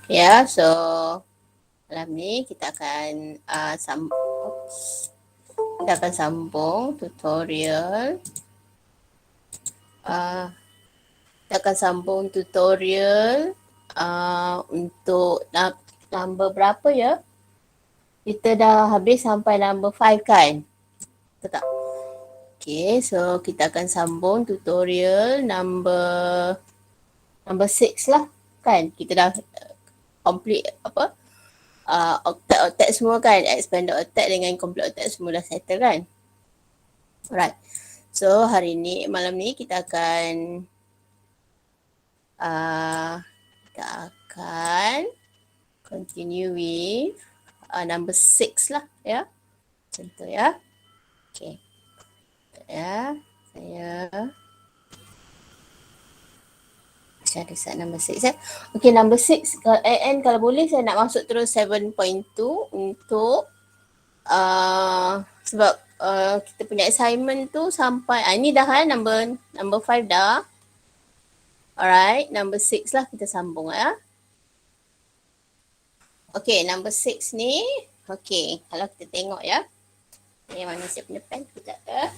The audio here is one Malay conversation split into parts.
Ya, so malam ni kita akan sambung tutorial. Kita akan sambung tutorial untuk number berapa ya? Kita dah habis sampai number 5 kan? Betul tak? Okay, so kita akan sambung tutorial number 6 lah kan? Kita dah complete apa? Octet semua kan, expanded octet dengan complete octet semua dah settle kan. Alright, so hari ni, malam ni kita akan continue with number 6 lah ya. Contoh ya. Okay, ya, saya cari set number 6 ya. Okay, number 6 and kalau boleh saya nak masuk terus 7.2 untuk sebab kita punya assignment tu sampai ini dah kan number 5 dah. Alright, number 6 lah kita sambung ya. Okay, number 6 ni, okay, kalau kita tengok ya. Mana saya punya pen sekejap ya.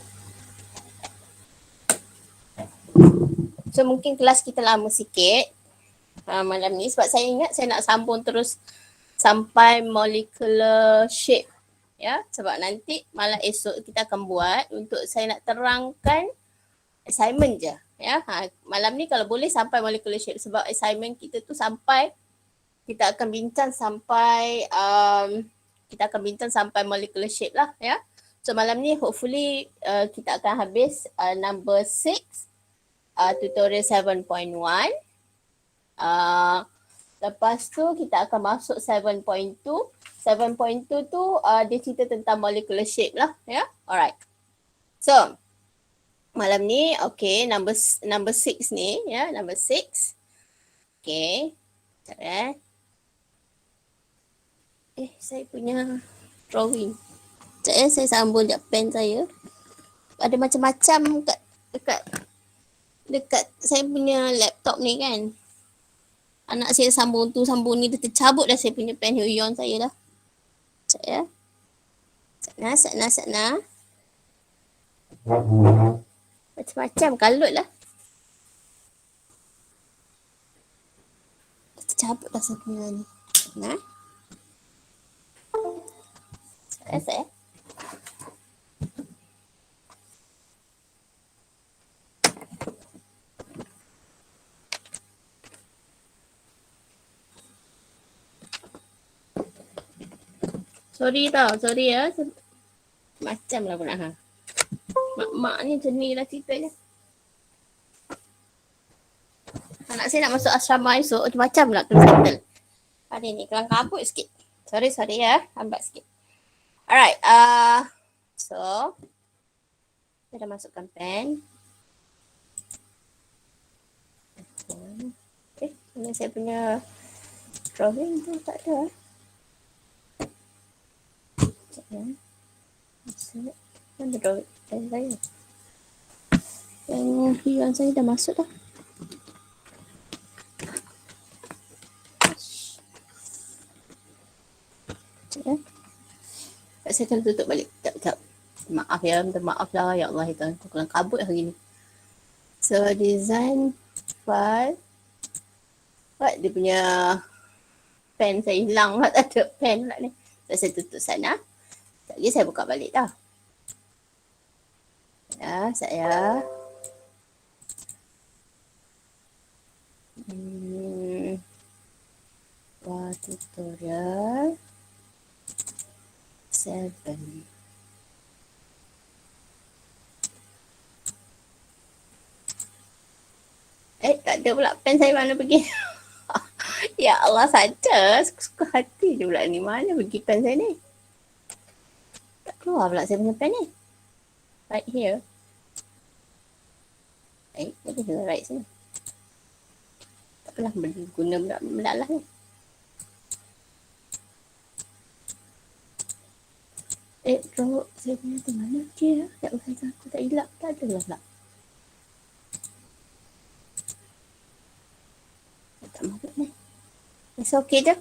So mungkin kelas kita lama sikit malam ni sebab saya ingat saya nak sambung terus sampai molecular shape ya, sebab nanti malam esok kita akan buat untuk saya nak terangkan assignment je ya. Malam ni kalau boleh sampai molecular shape sebab assignment kita tu sampai kita akan bincang sampai molecular shape lah ya. So malam ni hopefully kita akan habis number 6 tutorial 7.1. Lepas tu kita akan masuk 7.2. 7.2 tu dia cerita tentang molecular shape lah ya. Alright. So malam ni okay, number 6 ni ya, number 6. Okay. Sekejap saya punya drawing. Sekejap saya sambung sekejap pen saya. Ada macam-macam dekat saya punya laptop ni kan. Anak saya sambung ni, dia tercabut dah saya punya pen Huion saya dah. Sekejap ya. Sana. Macam-macam kalut lah. Tercabut dah saya punya ni. Saya. Sorry ya. Macam lah pula mak ni macam ni lah ceritanya. Anak saya nak masuk asrama esok macam-macam lah kena settle. Hari ni kelang kabut sikit. Sorry ya, lambat sikit. Alright, so saya dah masukkan pen. Mana saya punya drawing tu tak ada. Mana drawing saya? Yang Huion saya dah masuk dah. Saya akan tutup balik. Sekejap. Maaf ya, minta maaf lah. Ya Allah, itu kelang kabut hari ni. So, design file. Dia punya pen saya hilang lah. Tak ada pen pula ni. So, saya tutup sana. Sekejap lagi saya buka balik dah. Ya, saya. Tutorial 7. Tak ada pula pen saya, mana pergi? Ya Allah, saja suka hati je pula ni. Mana pergi pen saya ni? Tak keluar pula saya punya pen ni. Right here. Jadi ke right sini. Tak apalah, guna benda lah ni. Draw saya punya tu mana? Okay lah. Tak boleh aku tak hilap. Tak ada lah pula. Tak mahu ni. It's okay je.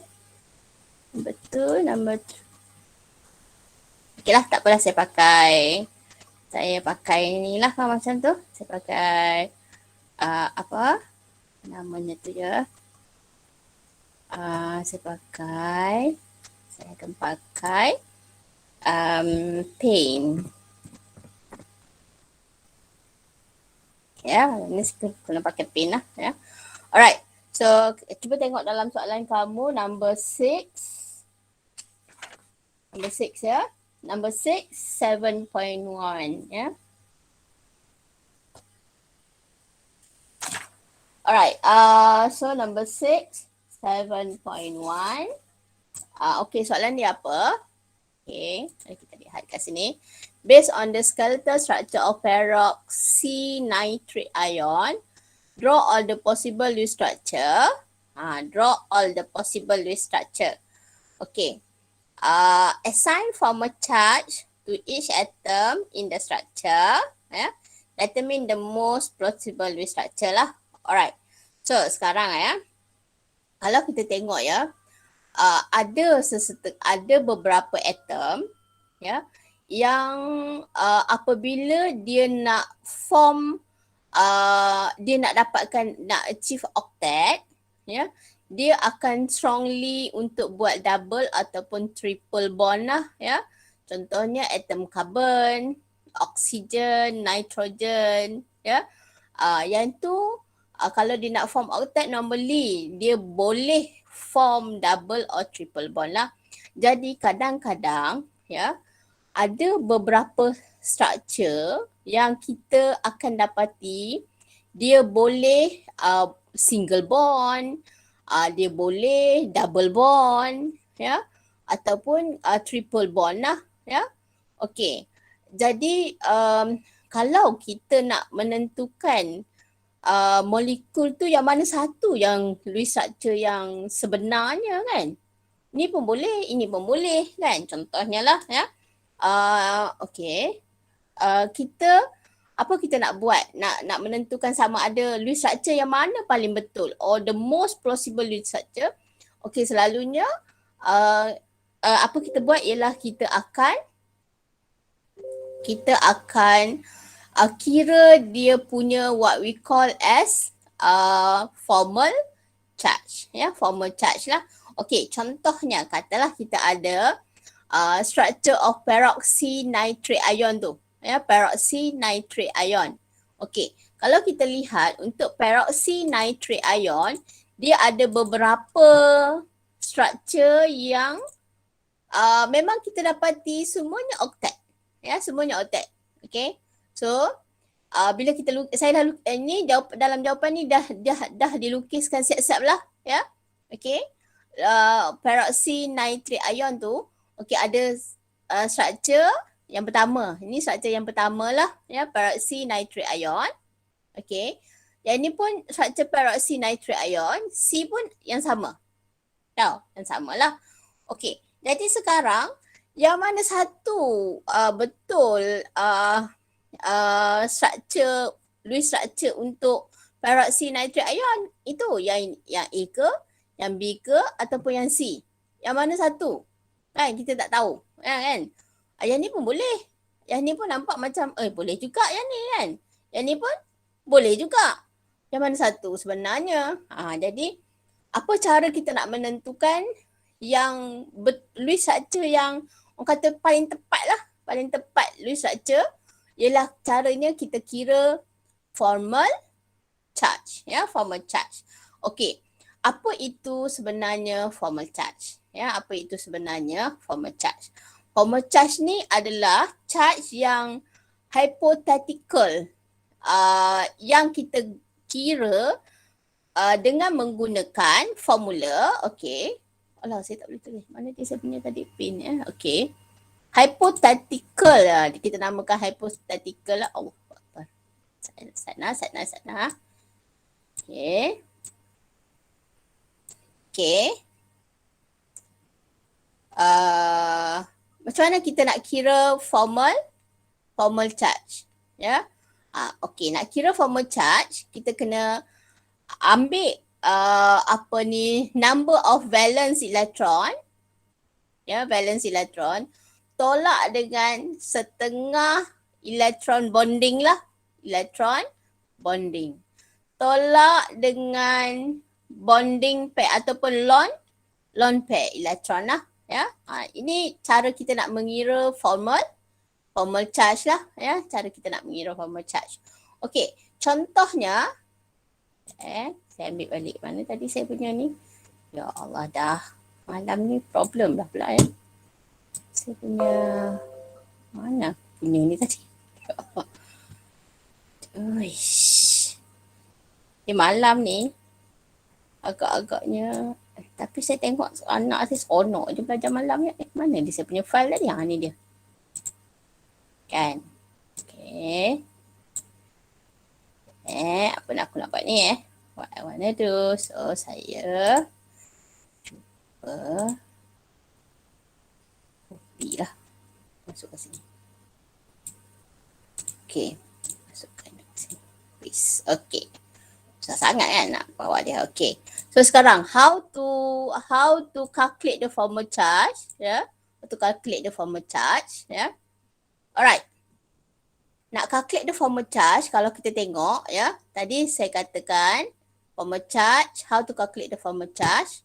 Betul, number 2. Okay lah, tak apalah saya pakai. Saya pakai ni lah macam tu. Saya pakai apa namanya tu ya. Saya akan pakai paint. Ya, ni kena pakai paint lah ya. Alright. So, cuba tengok dalam soalan kamu number 6. Number 6 ya. Number 6, 7.1 ya. Alright, so number 6, 7.1. Okay, soalan dia apa? Okay, mari kita lihat kat sini. Based on the skeletal structure of peroxynitrate ion, draw all the possible loose structure. Draw all the possible loose structure. Okay. Assign formal charge to each atom in the structure. Determine the most possible loose structure lah. Alright. So sekarang kalau kita tengok ada beberapa atom yang apabila dia nak form dia nak achieve octet dia akan strongly untuk buat double ataupun triple bond lah ya. Contohnya atom carbon, oksigen, nitrogen ya. Yang tu kalau dia nak form octet normally dia boleh form double or triple bond lah. Jadi kadang-kadang ada beberapa structure yang kita akan dapati dia boleh single bond, dia boleh double bond ataupun triple bond lah ya. Okey. Jadi kalau kita nak menentukan molekul tu yang mana satu yang loose structure yang sebenarnya kan. Ni pun boleh, ini pun boleh kan. Contohnya lah okey. Apa kita nak buat? Nak menentukan sama ada loose structure yang mana paling betul or the most plausible loose structure. Okey, selalunya apa kita buat ialah kita akan kira dia punya what we call as formal charge formal charge lah. Okey, contohnya katalah kita ada structure of peroxynitrate ion tu. Peroxynitrate ion. Okey, kalau kita lihat untuk peroxynitrate ion, dia ada beberapa structure yang memang kita dapati semuanya octet. Semuanya octet. Okey. So, bila kita saya dah ni dalam jawapan ni dah dilukiskan siap-siap lah ya. Okey. Peroxynitrate ion tu okey ada structure yang pertama. Ini structure yang pertama lah peroxynitrate ion. Okey. Yang ni pun structure peroxynitrate ion, C pun yang sama. Yang samalah. Okey. Jadi sekarang yang mana satu betul structure loose structure untuk peroxynitrate ion itu yang A ke, yang B ke ataupun yang C? Yang mana satu? Kan kita tak tahu. Kan? Yang ni pun boleh. Yang ni pun nampak macam boleh juga yang ni kan. Yang ni pun boleh juga. Yang mana satu sebenarnya? Jadi apa cara kita nak menentukan yang loose structure yang orang kata paling tepat lah. Paling tepat loose structure ialah caranya kita kira formal charge. Formal charge. Okey. Apa itu sebenarnya formal charge? Apa itu sebenarnya formal charge? Formal charge ni adalah charge yang hypothetical yang kita kira dengan menggunakan formula. Okey. Alah, saya tak boleh tulis. Mana dia saya punya tadi pin Okey. Hypothetical lah. Kita namakan hypothetical lah. Oh, apa? Sana. Okey. Okey. Macam mana kita nak kira formal charge? Okey, nak kira formal charge, kita kena ambil number of valence electron, ya, valence electron, tolak dengan setengah elektron bonding lah, elektron bonding. Tolak dengan bonding pair ataupun lone pair elektron lah, ya. Ini cara kita nak mengira formal charge lah, ya, cara kita nak mengira formal charge. Okey, contohnya saya ambil balik mana tadi saya punya ni. Ya Allah, dah malam ni problem dah pula ya. Saya punya mana punya ni tadi. Ya Allah. Uish. Malam ni agak-agaknya tapi saya tengok anak saya seronok je belajar malam ya. Mana dia saya punya file tadi? Ni dia. Kan. Okey. Apa nak aku nak buat ni What I wanna do. So saya cuba copy lah. Masuk ke sini. Okey. Masukkan ke sini. Please. Okey. Susah sangat kan nak bawa dia. Okey. So sekarang how to calculate the formal charge, ya. How to calculate the formal charge, ya. Alright. Nak calculate the formal charge, kalau kita tengok ya, tadi saya katakan formal charge, how to calculate the formal charge.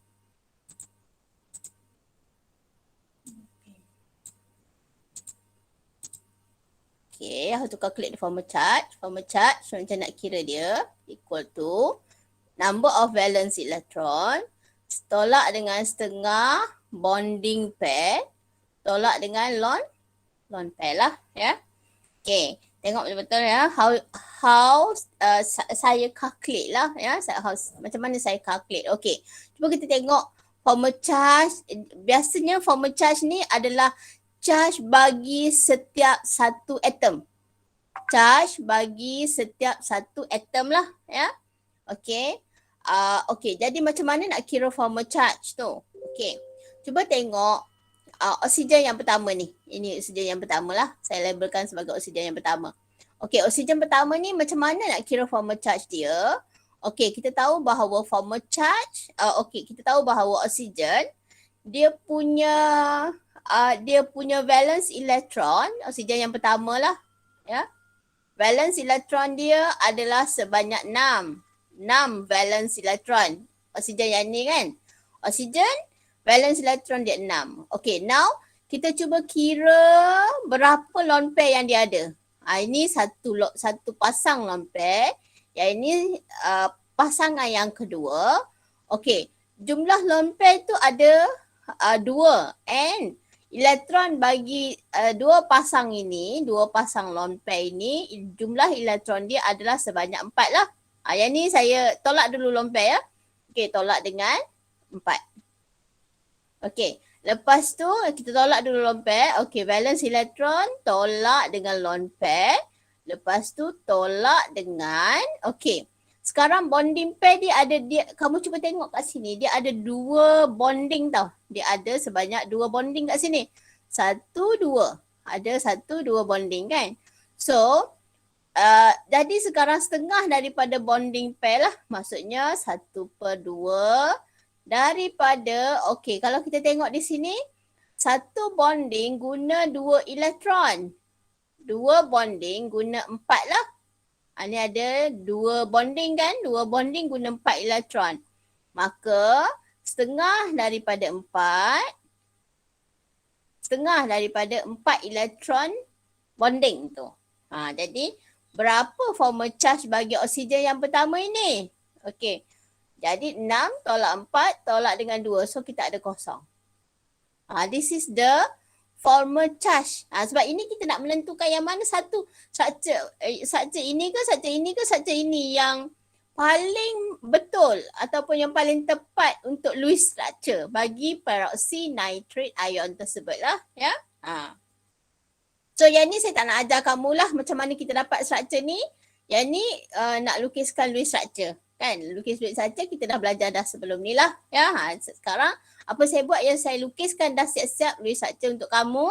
Okay, how to calculate the formal charge. Formal charge, so macam nak kira dia, equal to number of valence electron, tolak dengan setengah bonding pair, tolak dengan lone pair lah ya. Okay, tengok betul-betul ya, how saya calculate lah ya, macam mana saya calculate. Okay, cuba kita tengok formal charge. Biasanya formal charge ni adalah charge bagi setiap satu atom. Charge bagi setiap satu atom lah ya. Okay. Okay, jadi macam mana nak kira formal charge tu? Okay, cuba tengok oksigen yang pertama ni. Ini oksigen yang pertama lah. Saya labelkan sebagai oksigen yang pertama. Okay, oksigen pertama ni macam mana nak kira formal charge dia? Okay, kita tahu bahawa formal charge, kita tahu bahawa oksigen dia punya valence electron, oksigen yang pertama lah ya. Valence electron dia adalah sebanyak 6 valence electron. Oksigen yang ni kan. Oksigen valence electron dia 6. Okay, now kita cuba kira berapa lone pair yang dia ada. Ini satu pasang lone pair. Yang ini pasangan yang kedua. Okay, jumlah lone pair tu ada 2 and elektron bagi dua pasang lone pair ini, jumlah elektron dia adalah sebanyak 4 lah. Yang ni saya tolak dulu lone pair ya. Okay, tolak dengan 4. Okay, lepas tu kita tolak dulu lone pair. Okay, valence elektron tolak dengan lone pair. Lepas tu tolak dengan, okay. Sekarang bonding pair dia ada, kamu cuba tengok kat sini, dia ada 2 bonding tau. Dia ada sebanyak 2 bonding kat sini. 1, 2. Ada 1, 2 bonding kan. So, jadi sekarang setengah daripada bonding pair lah. Maksudnya 1/2 daripada, okay, kalau kita tengok di sini, 1 bonding guna 2 elektron. 2 bonding guna 4 lah. Ini ada 2 bonding kan, 2 bonding guna 4 elektron. Maka setengah daripada 4 elektron bonding tu. Jadi berapa formal charge bagi oksigen yang pertama ini? Okey. Jadi 6 tolak 4 tolak dengan 2. So kita ada kosong. This is the formal charge. Sebab ini kita nak menentukan yang mana satu structure ini ke structure ini yang paling betul ataupun yang paling tepat untuk Lewis structure bagi peroksinitrate ion tersebut lah ya. So yang ni saya tak nak ajar kamu lah macam mana kita dapat structure ni. Yang ni nak lukiskan Lewis structure kan. Lukis Lewis structure kita dah belajar dah sebelum ni lah ya. Sekarang apa saya buat yang saya lukiskan dah siap-siap Lewis structure untuk kamu.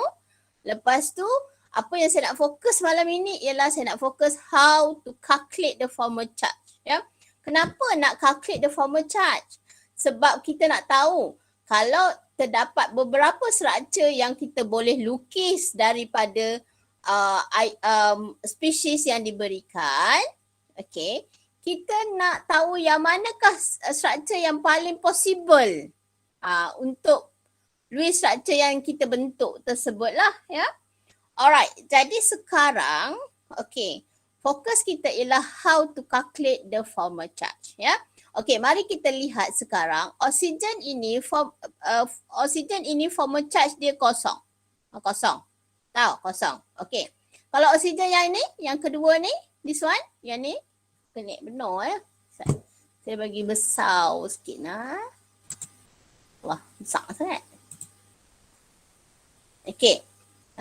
Lepas tu apa yang saya nak fokus malam ini ialah saya nak fokus how to calculate the formal charge ya. Kenapa nak calculate the formal charge? Sebab kita nak tahu kalau terdapat beberapa structure yang kita boleh lukis daripada spesies yang diberikan, okay, kita nak tahu yang manakah structure yang paling possible untuk Lewis structure yang kita bentuk tersebut lah, ya. Alright, jadi sekarang, okay, fokus kita ialah how to calculate the formal charge, ya. Okay, mari kita lihat sekarang oksigen ini formal charge dia kosong. Kosong. Tahu, kosong. Okay. Kalau oksigen yang ni, yang kedua ni, this one, yang ni, kena benar ya. Saya bagi besar sikit lah. Wah, besar sangat. Okay.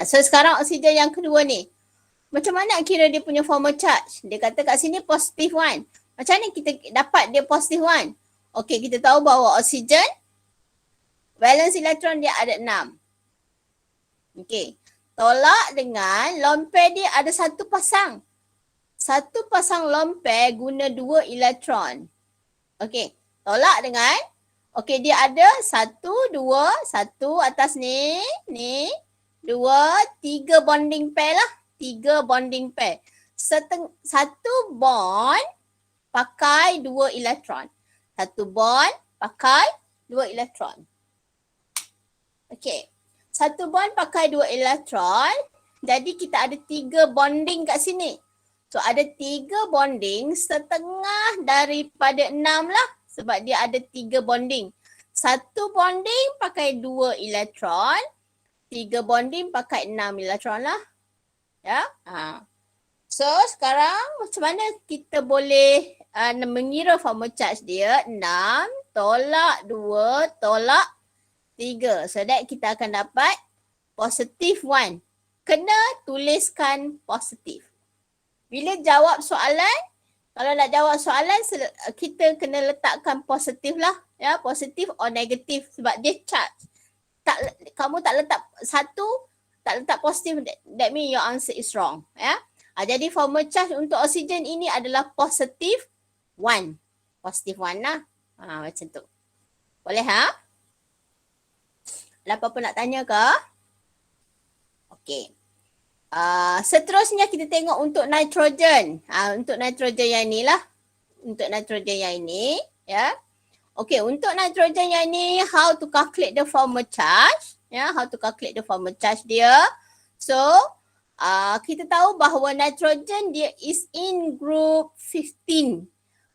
So sekarang oksigen yang kedua ni. Macam mana kira dia punya formal charge? Dia kata kat sini positive 1. Macam mana kita dapat dia positive 1? Okay, kita tahu bahawa oksigen valence elektron dia ada 6. Okay. Tolak dengan lone pair dia ada satu pasang. Satu pasang lone pair guna 2 elektron. Okay. Tolak dengan, okay, dia ada 1, 2, 1 atas ni, 2, 3 bonding pair lah. 3 bonding pair. Satu bond pakai 2 elektron. Satu bond pakai 2 elektron. Okay. Satu bond pakai 2 elektron. Jadi kita ada 3 bonding kat sini. So ada 3 bonding setengah daripada 6 lah. Sebab dia ada 3 bonding. Satu bonding pakai 2 elektron. 3 bonding pakai 6 elektron lah. Ya. So sekarang macam mana kita boleh mengira formal charge dia? 6 tolak 2 tolak 3. So that kita akan dapat positive 1. Kena tuliskan positif. Bila jawab soalan, kalau nak jawab soalan kita kena letakkan positif lah. Ya, positif or negatif sebab dia charge. Kamu tak letak satu, tak letak positif, that means your answer is wrong. Ya. Jadi formal charge untuk oksigen ini adalah positif 1. Positif 1 lah. Macam tu. Boleh ha? Ada apa-apa nak tanya ke? Okey. Seterusnya kita tengok untuk nitrogen. Untuk nitrogen yang ni lah. Untuk nitrogen yang ini. Ya. Okey, untuk nitrogen yang ni, how to calculate the formal charge. Ya, how to calculate the formal charge dia. So, kita tahu bahawa nitrogen dia is in group 15.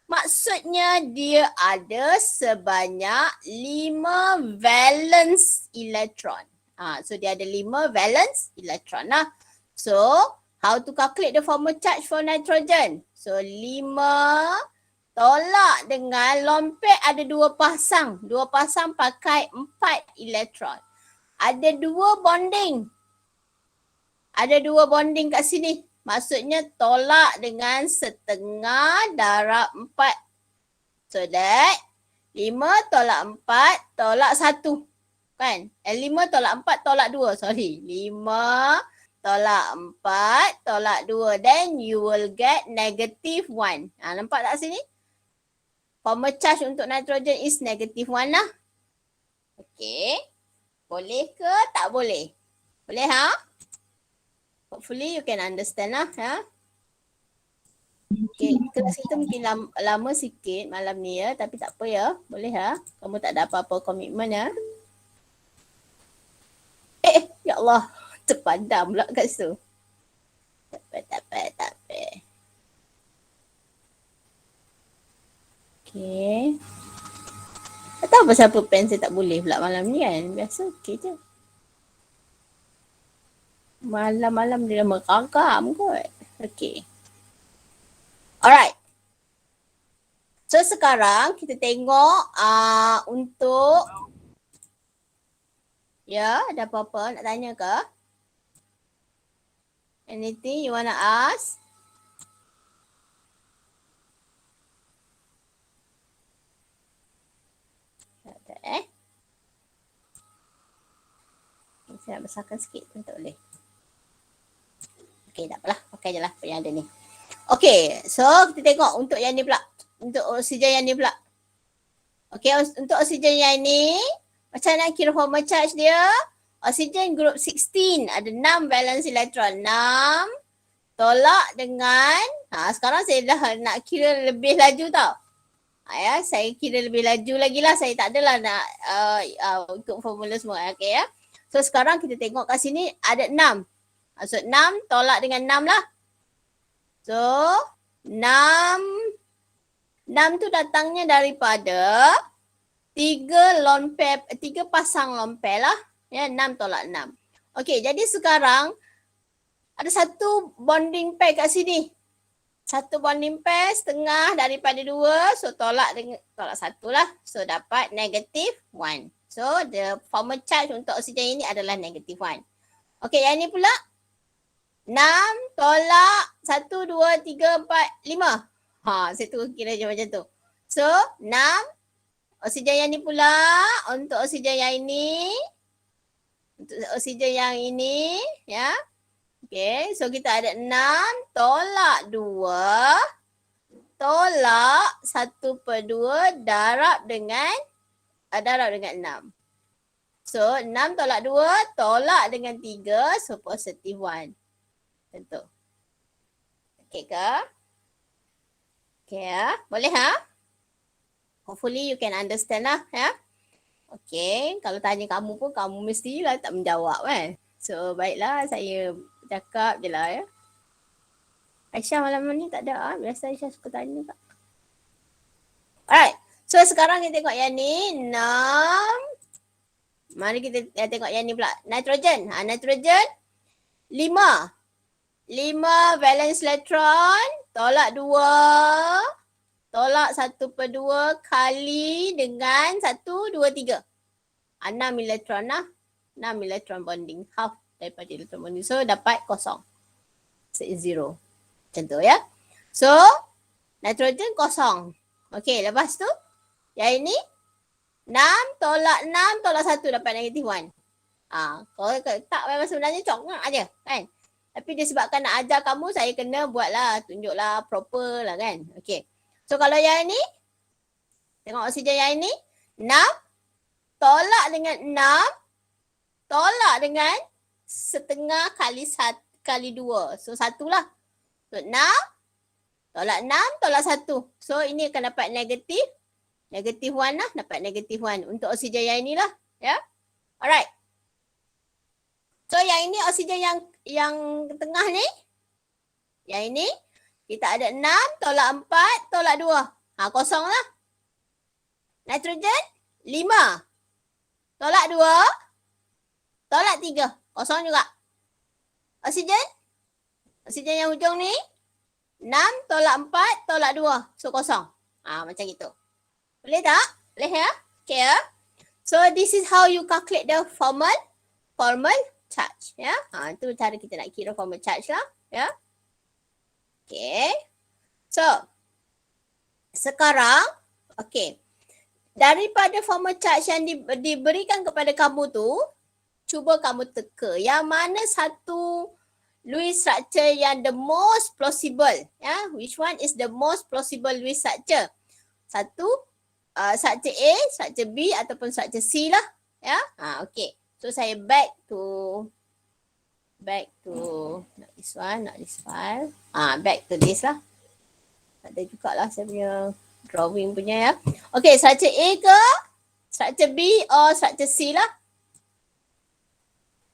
Maksudnya dia ada sebanyak 5 valence elektron. So dia ada 5 valence elektron lah. So how to calculate the formal charge for nitrogen? So 5 tolak dengan lone pair ada 2 pasang. 2 pasang pakai 4 elektron. Ada 2 bonding. Ada 2 bonding kat sini. Maksudnya tolak dengan setengah darab 4. So that 5 tolak 4 tolak 1. Kan? 5 tolak 4 tolak 2. Sorry. 5 tolak 4 tolak 2. Then you will get negative 1. Nampak tak sini? Formal charge untuk nitrogen is negative 1 lah. Okay. Boleh ke tak boleh? Boleh ha? Hopefully you can understand lah ya. Okay, kelas kita mungkin lama sikit malam ni ya, tapi tak apa ya. Boleh ha? Kamu tak ada apa-apa komitmen ya. Ya Allah, terpadam pula kat situ. Tak apa. Okay. Tak tahu pasal apa pen saya tak boleh pula malam ni kan. Biasa okey je. Malam-malam dia dah meragam kot. Okay. Alright. So sekarang kita tengok untuk ya, ada apa-apa nak tanya ke? Anything you wanna ask? Tak ada Saya nak besarkan sikit pun tak boleh. Okay, tak apalah. Pakai je lah apa yang ada ni. Okay, so kita tengok untuk yang ni pula. untuk oksigen yang ni pula. Okey, untuk oksigen yang ni, macam mana kira formal charge dia? Oksigen group 16 ada 6 valence elektron. 6 tolak dengan, sekarang saya dah nak kira lebih laju tau. Ya, saya kira lebih laju lagi lah. Saya tak adalah nak untuk formula semua. Okay ya. So sekarang kita tengok kat sini ada 6. Maksud 6 tolak dengan 6 lah. So 6 tu datangnya daripada 3 lone pair, 3 pasang lone pair lah. Ya, 6 tolak 6. Okay, jadi sekarang ada satu bonding pair kat sini. Satu bonding pair setengah daripada 2. So tolak satu lah. So dapat negative 1. So the formal charge untuk oksigen ini adalah negative 1. Okay, yang ni pula 6 tolak 1, 2, 3, 4, 5. Saya tu kira je macam tu. So 6. Oksigen yang ni pula untuk oksigen yang ini. Untuk oksigen yang ini. Ya. Okay, so kita ada 6 tolak 2 tolak 1/2 darab dengan 6. So 6 tolak 2 tolak dengan 3, so positive 1. Tentu. Okay ke? Okay ya, boleh Hopefully you can understand lah ya. Okay, kalau tanya kamu pun kamu mestilah tak menjawab kan. So baiklah, saya cakap je lah ya. Aisyah malam ni tak ada biasa Aisyah suka tanya tak. Alright, so sekarang kita tengok yang ni 6. Mari kita tengok yang ni pula. Nitrogen, nitrogen 5 valence electron tolak 2 tolak 1/2 kali dengan 1, 2, 3. 6 elektron lah. 6 elektron bonding. Half daripada elektron bonding. So dapat kosong. So is 0. Macam tu ya. So nitrogen kosong. Okay, lepas tu yang ini 6 tolak 6 tolak 1 dapat negatif 1. Kalau tak memang sebenarnya congak aja kan. Tapi disebabkan nak ajar kamu, saya kena buatlah, tunjuklah proper lah kan. Okay. So kalau yang ini, tengok oksigen yang ini, 6 tolak dengan 6 tolak dengan setengah kali 2. So 1 lah. So 6 tolak 6 tolak 1. So ini akan dapat negatif 1 lah. Dapat negatif 1 untuk oksigen yang inilah. Ya. Alright. So yang ini oksigen yang tengah ni. Yang ini. Kita ada 6 tolak 4 tolak 2. Kosong lah. Nitrogen 5 tolak 2 tolak 3. Kosong juga. Oksigen yang hujung ni 6 tolak 4 tolak 2. So kosong. Macam gitu. Boleh tak? Boleh ya? Okay ya. So this is how you calculate the formal charge. Ya. Itu cara kita nak kira formal charge lah. Ya. Okay. So sekarang okay. Daripada formal charge yang diberikan kepada kamu tu, cuba kamu teka yang mana satu Lewis structure yang the most plausible. Ya, which one is the most plausible Lewis structure? Satu structure A, structure B ataupun structure C lah. Ya, okay. So saya back to not this one, not this file. Back to this lah. Ada jugalah saya punya drawing punya ya. Okay, structure A ke structure B or structure C lah.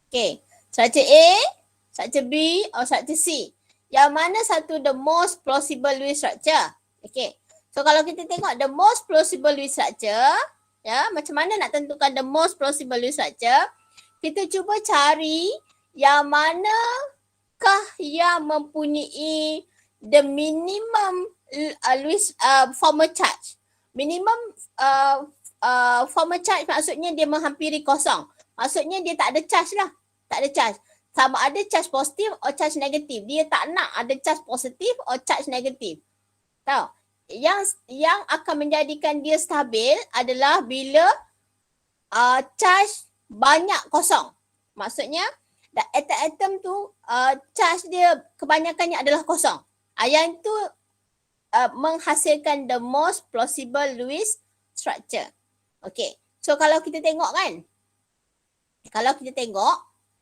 Okay, structure A, structure B or structure C. Yang mana satu the most plausible Lewis structure? Okay, so kalau kita tengok the most plausible Lewis structure, ya, macam mana nak tentukan the most plausible Lewis structure? Kita cuba cari yang manakah yang mempunyai the minimum Lewis formal charge. Minimum formal charge maksudnya dia menghampiri kosong. Maksudnya dia tak ada charge lah. Tak ada charge. Sama ada charge positif atau charge negatif. Dia tak nak ada charge positif atau charge negatif. Tahu? Yang akan menjadikan dia stabil adalah bila charge banyak kosong. Maksudnya atom tu charge dia kebanyakannya adalah kosong. Yang tu menghasilkan the most plausible Lewis structure. Okay. So kalau kita tengok kan. Kalau kita tengok.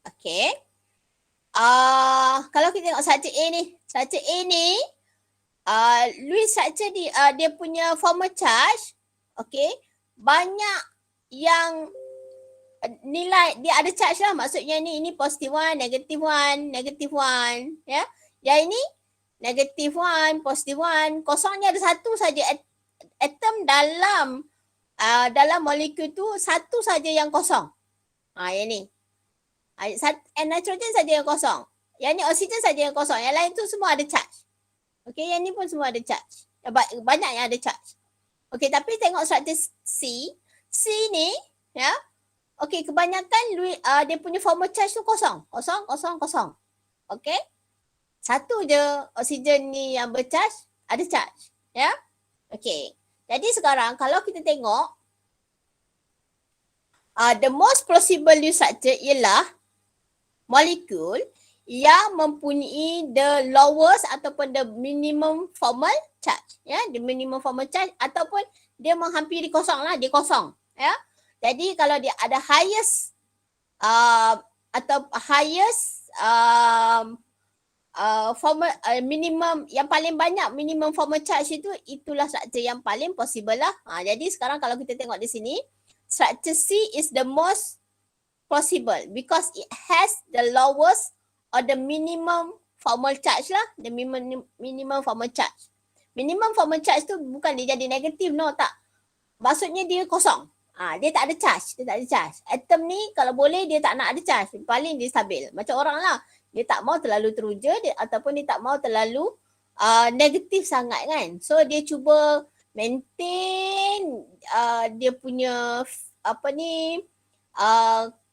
Okay. Kalau kita tengok structure A ni. Structure A ni. Lewis structure dia punya formal charge. Okay. Banyak yang nilai dia ada charge lah. Maksudnya ini positive 1, negative 1, negative 1. Ya. Yang ini negative 1, positive 1. Kosongnya ada satu saja atom dalam molekul tu, satu saja yang kosong. Yang ni. Nitrogen saja yang kosong. Yang ni oksigen saja yang kosong. Yang lain tu semua ada charge. Okay, yang ni pun semua ada charge. Banyak yang ada charge. Okay, tapi tengok struktur C. C ni, ya. Okay, kebanyakan dia punya formal charge tu kosong. Kosong, kosong, kosong. Okay. Satu je oksigen ni yang bercharge, ada charge. Ya. Okay. Jadi sekarang kalau kita tengok, the most plausible Lewis structure ialah molekul yang mempunyai the lowest ataupun the minimum formal charge. Ya, the minimum formal charge ataupun dia menghampiri kosong lah, dia kosong. Ya. Jadi kalau dia ada highest atau highest minimum, yang paling banyak minimum formal charge itu, itulah struktur yang paling possible lah. Jadi sekarang kalau kita tengok di sini, struktur C is the most possible because it has the lowest or the minimum formal charge lah, the minimum formal charge. Minimum formal charge tu bukan dia jadi negatif, no, tak. Maksudnya dia kosong. Dia tak ada charge, dia tak ada charge. Atom ni kalau boleh dia tak nak ada charge, paling dia stabil. Macam orang lah, dia tak mau terlalu teruja ataupun dia tak mau terlalu negatif sangat kan. So dia cuba maintain dia punya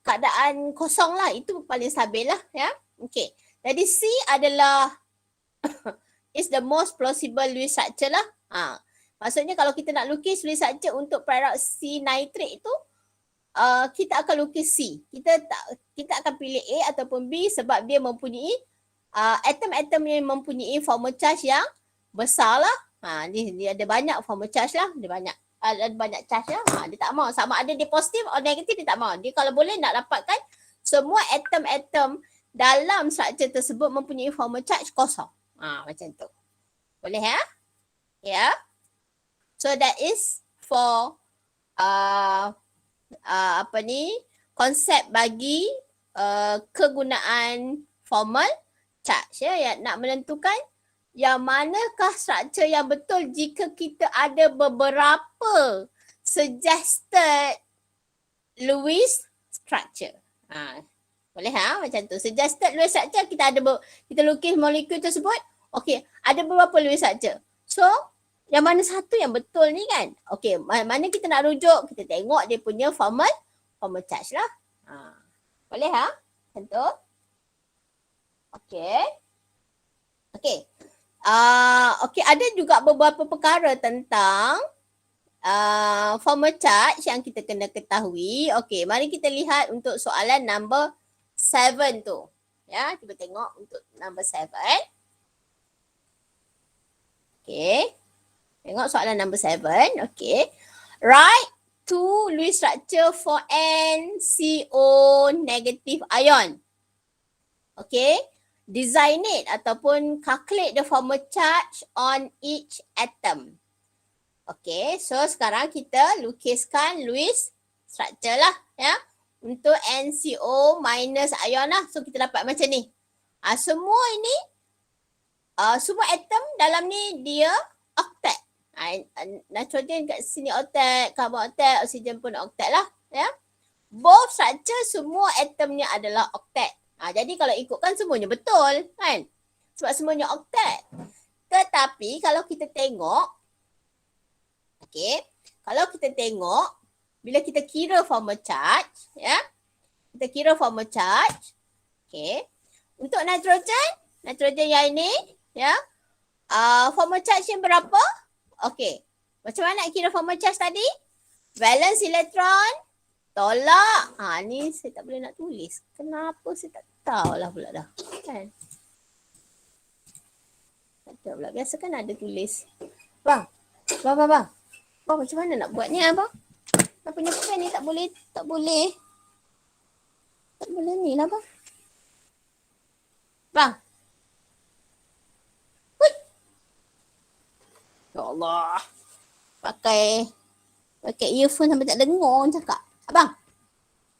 keadaan kosong lah, itu paling stabil lah, ya. Okay. Jadi C adalah is the most plausible Lewis structure lah. Maksudnya kalau kita nak lukis Lewis structure untuk peroksi nitrate itu, kita akan lukis C. Kita akan pilih A ataupun B sebab dia mempunyai atom-atom yang mempunyai formal charge yang besar lah. Dia ada banyak formal charge lah. Dia ada banyak charge lah. Dia tak mau. Sama ada dia positif atau negatif, dia tak mau. Dia kalau boleh nak dapatkan semua atom-atom dalam struktur tersebut mempunyai formal charge kosong. Macam tu. Boleh ya? Ya. So that is for konsep bagi kegunaan formal charge, ya, yang nak menentukan yang manakah struktur yang betul jika kita ada beberapa suggested Lewis structure. Boleh macam tu. Suggested Lewis structure, kita lukis molekul tersebut. Okey, ada beberapa Lewis structure. So yang mana satu yang betul ni kan? Okey, mana kita nak rujuk? Kita tengok dia punya formal charge lah. Boleh macam tu? Okey. Okey. Okey, ada juga beberapa perkara tentang formal charge yang kita kena ketahui. Okey, mari kita lihat untuk soalan number 7 tu. Ya, cuba tengok untuk number 7. Okey. Tengok soalan number 7. Okay. Write two Lewis structure for NCO negative ion. Okay. Designate ataupun calculate the formal charge on each atom. Okay. So sekarang kita lukiskan Lewis structure lah. Ya. Untuk NCO minus ion lah. So kita dapat macam ni. Semua ini, semua atom dalam ni dia octet. Nitrogen kat sini octet, carbon octet, oksigen pun octet lah, ya. Both structure semua atomnya adalah octet. Jadi kalau ikutkan semuanya betul kan? Sebab semuanya octet. Tetapi kalau kita tengok, okey, kalau kita tengok bila kita kira formal charge, ya. Kita kira formal charge. Okey. Untuk nitrogen yang ini, ya. Formal charge yang berapa? Okey. Macam mana nak kira formal charge tadi? Valence elektron tolak. Ni saya tak boleh nak tulis. Kenapa saya tak tahu lah pula dah. Kan? Tak pula. Biasa kan ada tulis. Bang. Bang. Bang macam mana nak buatnya abang? Abang punya pen ni tak boleh. Tak boleh ni lah bang. Bang. Hui. Ya Allah. Pakai earphone sampai tak dengar orang cakap. Abang.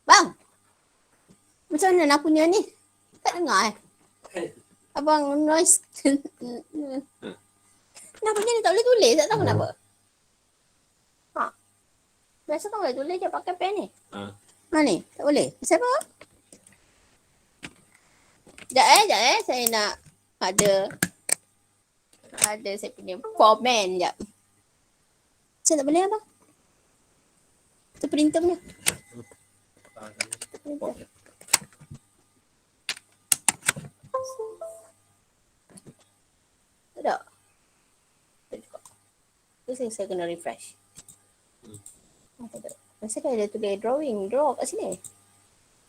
Bang. Macam mana nak punya ni? Tak dengar Abang noise. Kenapa ni tak boleh tulis? Tak tahu kenapa. Biasa kan boleh tulis je pakai pen ni. Ni. Tak boleh. Siapa? Sekejap saya nak ada saya punya komen sekejap. Saya tak boleh abang. Itu printer punya. Tak. Tu saya kena refresh. Tak ada. Masa kan ada tulis draw kat sini.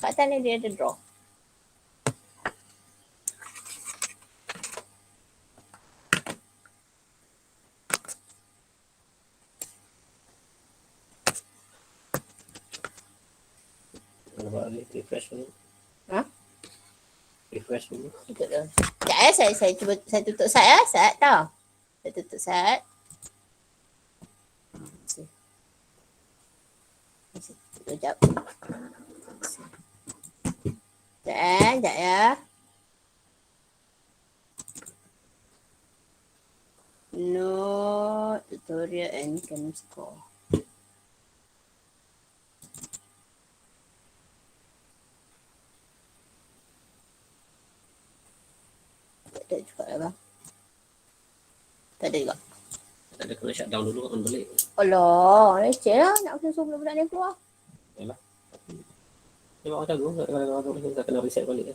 Kat atas ni dia ada draw. Refresh dulu. Ha? Refresh dulu. Tutup dah. Sekejap saya cuba saya tutup sat tau. Saya tutup sat. Sekejap. Sekejap ya. No tutorial and can score. Tak ada juga lah bang. Tak ada juga. Tak ada, kena shutdown dulu, on balik. Alah, leceh lah nak suruh budak-budak ni keluar. Yalah. Dia macam tu, kalau kita kena reset balik.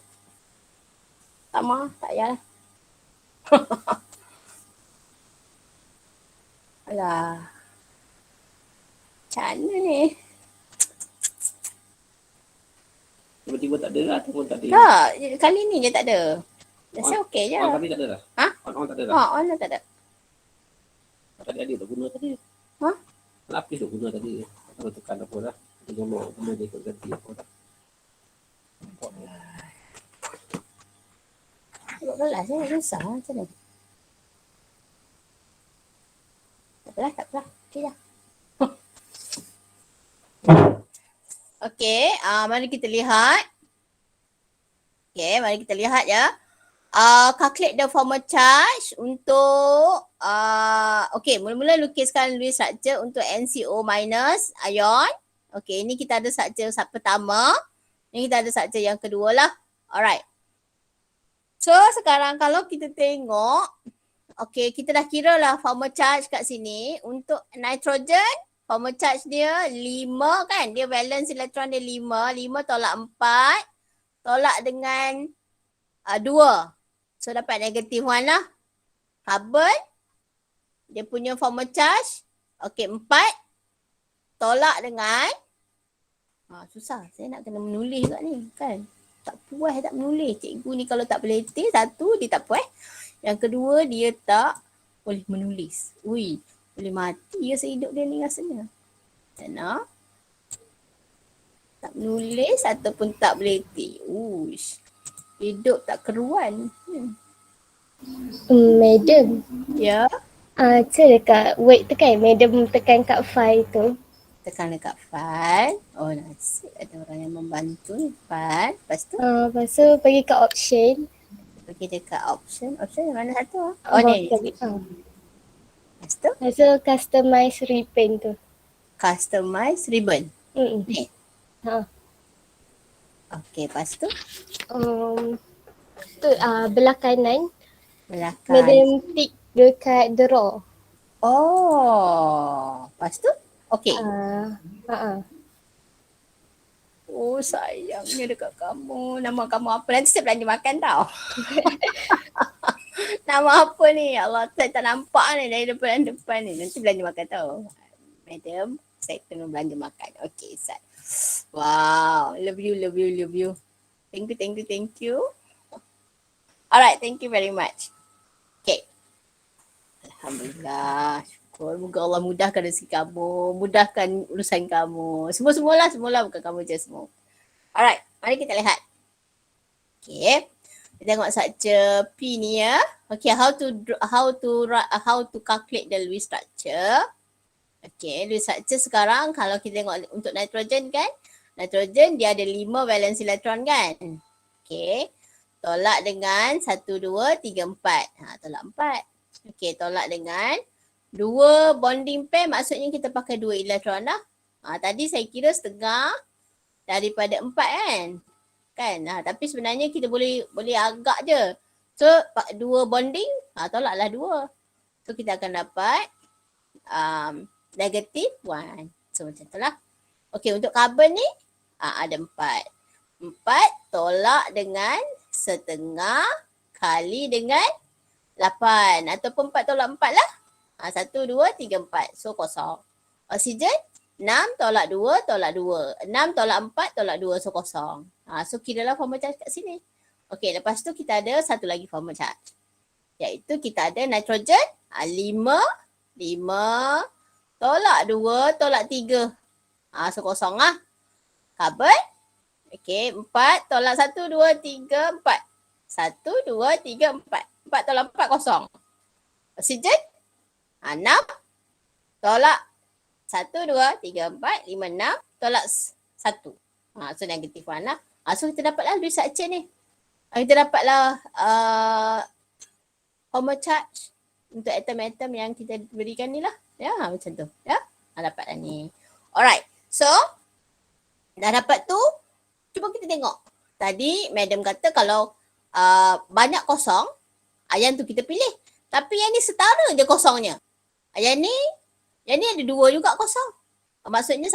Tak mah, tak payahlah. Alah. Macam mana ni? Tiba-tiba tak ada lah, ataupun tak ada. Tak, kali ni je tak ada. Rasa okey je. On tapi tak ada lah. Ha? On tak ada lah. On lah tak ada. Tadi ada tu guna tadi. Ha? Lapis tu guna tadi. Kalau tekan apa dah. Dia mau dia ikut ganti apa dah. Sebab kelas ni susah macam ni. Tak apalah. Okey dah. Okey, mari kita lihat. Okey, mari kita lihat ya. Calculate the formal charge untuk okey, mula-mula lukiskan Lewis structure untuk NCO minus ion. Okey, ini kita ada structure pertama. Ini kita ada structure yang kedua lah. Alright. So sekarang kalau kita tengok, okey, kita dah kira lah formal charge kat sini. Untuk nitrogen, formal charge dia 5 kan. Dia valence elektron dia 5. 5 tolak 4. Tolak dengan 2. So dapat negative 1 lah. Carbon, dia punya formal charge, okey 4. Tolak dengan, susah. Saya nak kena menulis kat ni kan. Tak puas tak menulis. Cikgu ni kalau tak boleh tis, satu dia tak puas. Yang kedua dia tak boleh menulis. Ui, boleh mati ya sehidup dia ni rasanya. Nak tak menulis ataupun tak boleh tis. Uish. Hidup tak keruan. Madam. Ya. Saya dekat wait tu kan, madam tekan kat file tu. Tekan dekat file. Oh nasib ada orang yang membantu ni. File. Lepas tu? Lepas tu pergi kat option. Pergi dekat option. Option yang mana satu? Oh ni. Lepas tu? Lepas tu customize ribbon tu. Customize ribbon. Ni? Okey, lepas tu? Tu belah kanan. Belah kanan. Madam tick dekat draw. Oh. Lepas tu? Okey. Oh sayangnya dekat kamu. Nama kamu apa? Nanti saya belanja makan tau. Nama apa ni? Ya Allah, saya tak nampak ni dari depan ni. Nanti belanja makan tau. Madam, saya kena belanja makan. Okey, Ustaz. Wow, love you. Thank you. Alright, thank you very much. Okay, Alhamdulillah. Syukur. Moga Allah mudahkan rezeki kamu. Mudahkan urusan kamu. Semualah bukan kamu je semua. Alright. Mari kita lihat. Okay. Kita tengok structure P ni ya. Okay. How to calculate the Lewis structure. Okay. Lewis structure sekarang kalau kita tengok untuk nitrogen kan. Nitrogen dia ada 5 valence elektron kan. Okay. Tolak dengan 1, 2, 3, 4. Tolak 4. Okay, tolak dengan 2 bonding pair maksudnya kita pakai 2 elektron lah. Tadi saya kira setengah daripada 4 kan. Tapi sebenarnya kita boleh agak je. So 2 bonding, tolaklah 2. So kita akan dapat negatif 1. So macam tu lah. Okay, untuk karbon ni ada 4. 4 tolak dengan setengah kali dengan 8 ataupun 4 tolak 4 lah. 1, 2, 3, 4. So kosong. Oksigen 6 tolak 2 tolak 2. 6 tolak 4 tolak 2. So kosong. So kiralah formal charge kat sini. Okey, lepas tu kita ada satu lagi formal charge. Iaitu kita ada nitrogen 5 tolak 2 tolak 3. So kosong lah. Karbon. Okey, 4 tolak 1, 2, 3, 4. 1, 2, 3, 4. 4 tolak 4 kosong. Oksigen 6 tolak 1, 2, 3, 4, 5, 6 tolak 1. So negatif 1 lah. So kita dapatlah Lewis structure ni. Kita dapatlah formal charge untuk atom-atom yang kita berikan ni lah. Ya, macam tu. Ya, dapatlah ni. Alright. So, dah dapat tu. Cuba kita tengok. Tadi madam kata kalau banyak kosong, yang tu kita pilih. Tapi yang ni setara je kosongnya. Yang ni ada 2 juga kosong. Maksudnya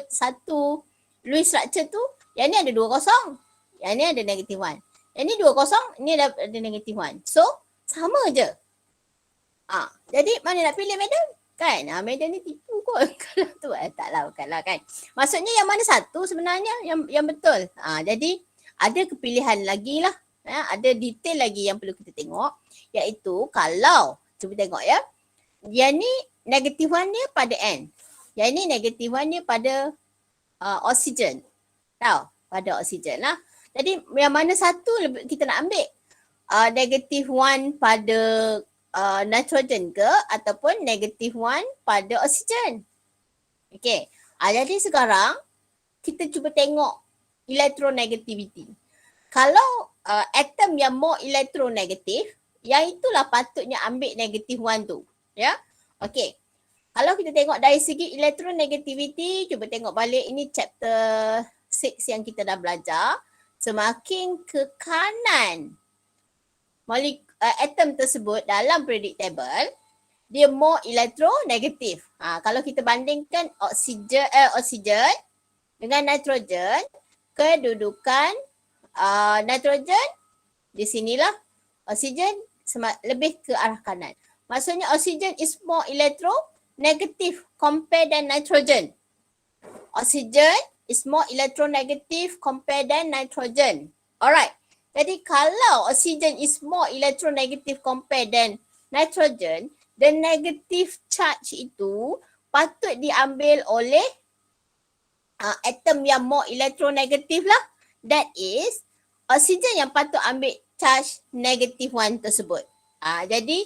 satu Lewis structure tu, yang ni ada 2 kosong. Yang ni ada negatif 1. Yang ni 2 kosong, ni ada negatif 1. So, sama je. Jadi mana nak pilih madam? Kan? Madam ni tipu kot. Kalau tu taklah, bukanlah kan. Maksudnya yang mana satu sebenarnya yang betul. Jadi ada kepilihan lagi lah. Ada detail lagi yang perlu kita tengok. Iaitu kalau, cuba tengok ya. Yang ni negatif 1 dia pada N. Yang ni negatif 1 dia pada oksigen. Tahu? Pada oksigen lah. Jadi yang mana satu kita nak ambil? Negatif 1 pada nitrogen ke ataupun negatif 1 pada oksigen. Okey. Jadi sekarang kita cuba tengok electronegativity. Kalau atom yang more electronegative, yang itulah patutnya ambil negatif 1 tu. Ya. Okey. Kalau kita tengok dari segi electronegativity, cuba tengok balik ini chapter 6 yang kita dah belajar. Semakin ke kanan atom tersebut dalam periodic table, dia more electronegative. Kalau kita bandingkan oksigen dengan nitrogen, kedudukan nitrogen di sinilah, oksigen lebih ke arah kanan. Maksudnya oksigen is more electronegative compared than nitrogen. Oksigen is more electronegative compared than nitrogen. Alright. Jadi kalau oksigen is more electronegative compared than nitrogen, the negative charge itu patut diambil oleh atom yang more electronegative lah. That is, oksigen yang patut ambil charge negative 1 tersebut. Jadi,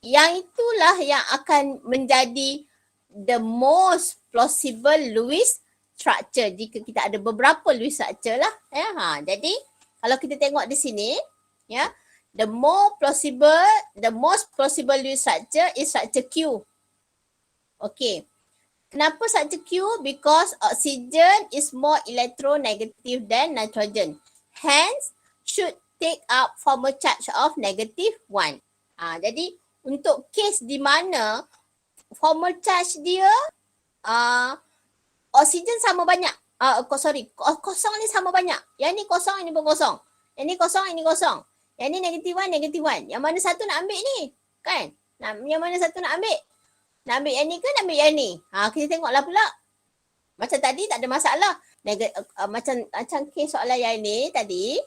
yang itulah yang akan menjadi the most plausible Lewis structure jika kita ada beberapa Lewis structure lah. Jadi, kalau kita tengok di sini, ya, the most plausible Lewis structure is structure Q. Okay. Kenapa structure Q? Because oxygen is more electronegative than nitrogen. Hence, should take up formal charge of negative 1. Jadi, untuk case di mana formal charge dia oksigen sama banyak. Kosong ni sama banyak. Yang ni kosong, ini pun kosong. Yang ni kosong, ini kosong. Yang ni negatif 1. Yang mana satu nak ambil ni? Kan? Yang mana satu nak ambil? Nak ambil yang ni ke nak ambil yang ni? Kita tengoklah pula. Macam tadi tak ada masalah. Macam case soalan yang ni tadi.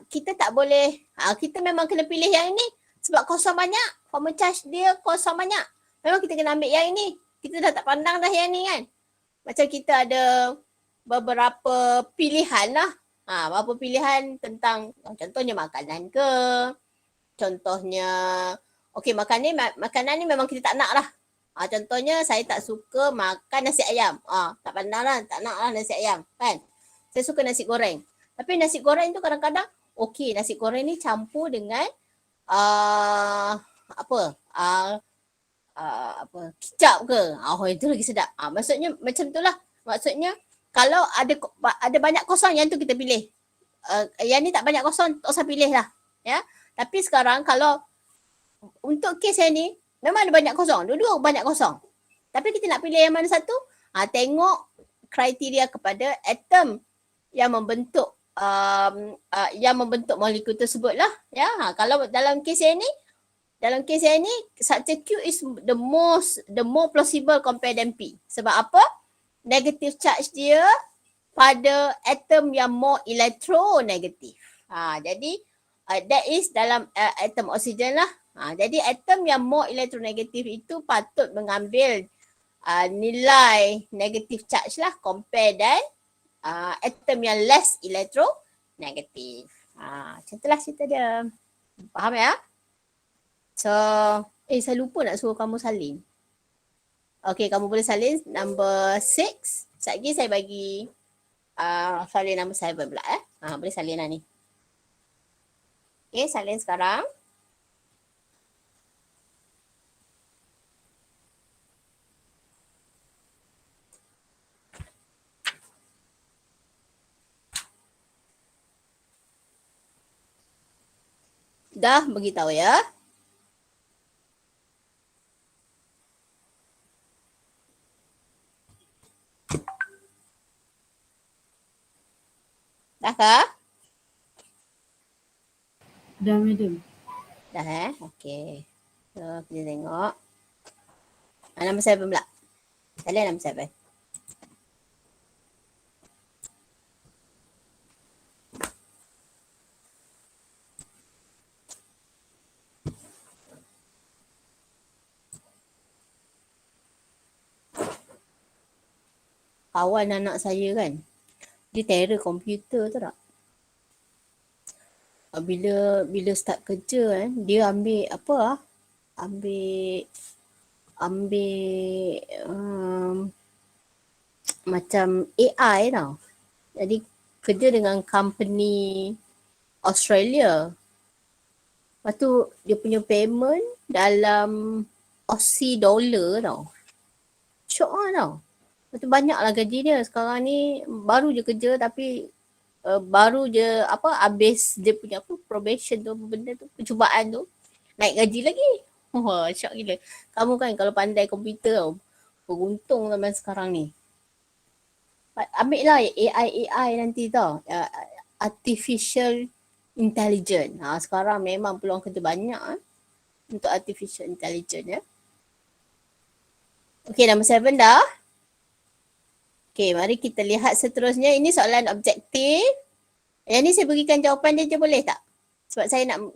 Kita tak boleh, kita memang kena pilih yang ni. Sebab kosong banyak. common charge dia kosong banyak. Memang kita kena ambil yang ini. Kita dah tak pandang dah yang ni kan. Macam kita ada beberapa pilihan lah. Beberapa pilihan tentang contohnya makanan ke. Contohnya, makanan ni memang kita tak nak lah. Contohnya saya tak suka makan nasi ayam. Tak pandang lah, tak nak lah nasi ayam kan. Saya suka nasi goreng. Tapi nasi goreng tu kadang-kadang nasi goreng ni campur dengan kicap ke. Itu lagi sedap. Maksudnya macam tu lah. Maksudnya kalau ada banyak kosong yang tu kita pilih. Yang ni tak banyak kosong, tak usah pilih lah. Ya. Tapi sekarang kalau untuk kes yang ni memang ada banyak kosong. Dua-dua banyak kosong. Tapi kita nak pilih yang mana satu? Tengok kriteria kepada atom yang membentuk molekul tersebut lah. Ya. Kalau dalam kes yang ni structure Q is the more plausible compared than P. Sebab apa? Negative charge dia pada atom yang more electronegative. Jadi that is dalam atom oksigen lah. Jadi atom yang more electronegative itu patut mengambil nilai negative charge lah compare dan atom yang less electronegative. Macam itulah cerita dia. Faham ya? So, saya lupa nak suruh kamu salin. Okay, kamu boleh salin number 6. Sekejap lagi saya bagi salin number 7 pula boleh salin lah ni. Okay, salin sekarang. Dah beritahu ya. Dah kah? Dah, madam. Dah Okay. So, kita tengok. Nombor 7 pula. Salin nombor 7. Kawan anak saya kan, dia terror komputer tu tak? Bila start kerja kan, dia ambil macam AI tau. Jadi kerja dengan company Australia. Lepas tu dia punya payment dalam Aussie dollar tau. Syok lah tau. Lepas tu banyaklah gaji dia. Sekarang ni baru je kerja tapi baru je habis dia punya probation tu, benda tu, percubaan tu, naik gaji lagi. Wah, syok gila. Kamu kan kalau pandai komputer tau, beruntung zaman sekarang ni. Ambil lah AI nanti tau. Artificial intelligence. Sekarang memang peluang kerja banyak untuk artificial intelligence ya. Okay, nombor 7 dah. Okay, mari kita lihat seterusnya. Ini soalan objektif. Yang ni saya berikan jawapan dia je boleh tak? Sebab saya nak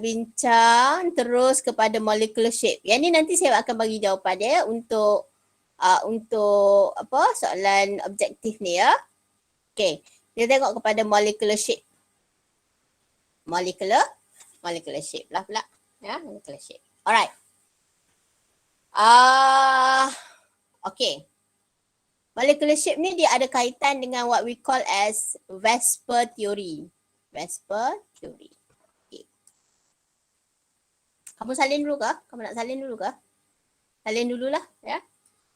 bincang terus kepada molecular shape. Yang ni nanti saya akan bagi jawapan dia untuk soalan objektif ni ya. Okay, kita tengok kepada molecular shape. Molecular shape lah pula. Ya, molecular shape. Alright. Okay. Molecular shape ni dia ada kaitan dengan what we call as VSEPR theory. VSEPR theory. Okay. Kamu salin dulu kah? Kamu nak salin dulu kah? Salin dululah ya.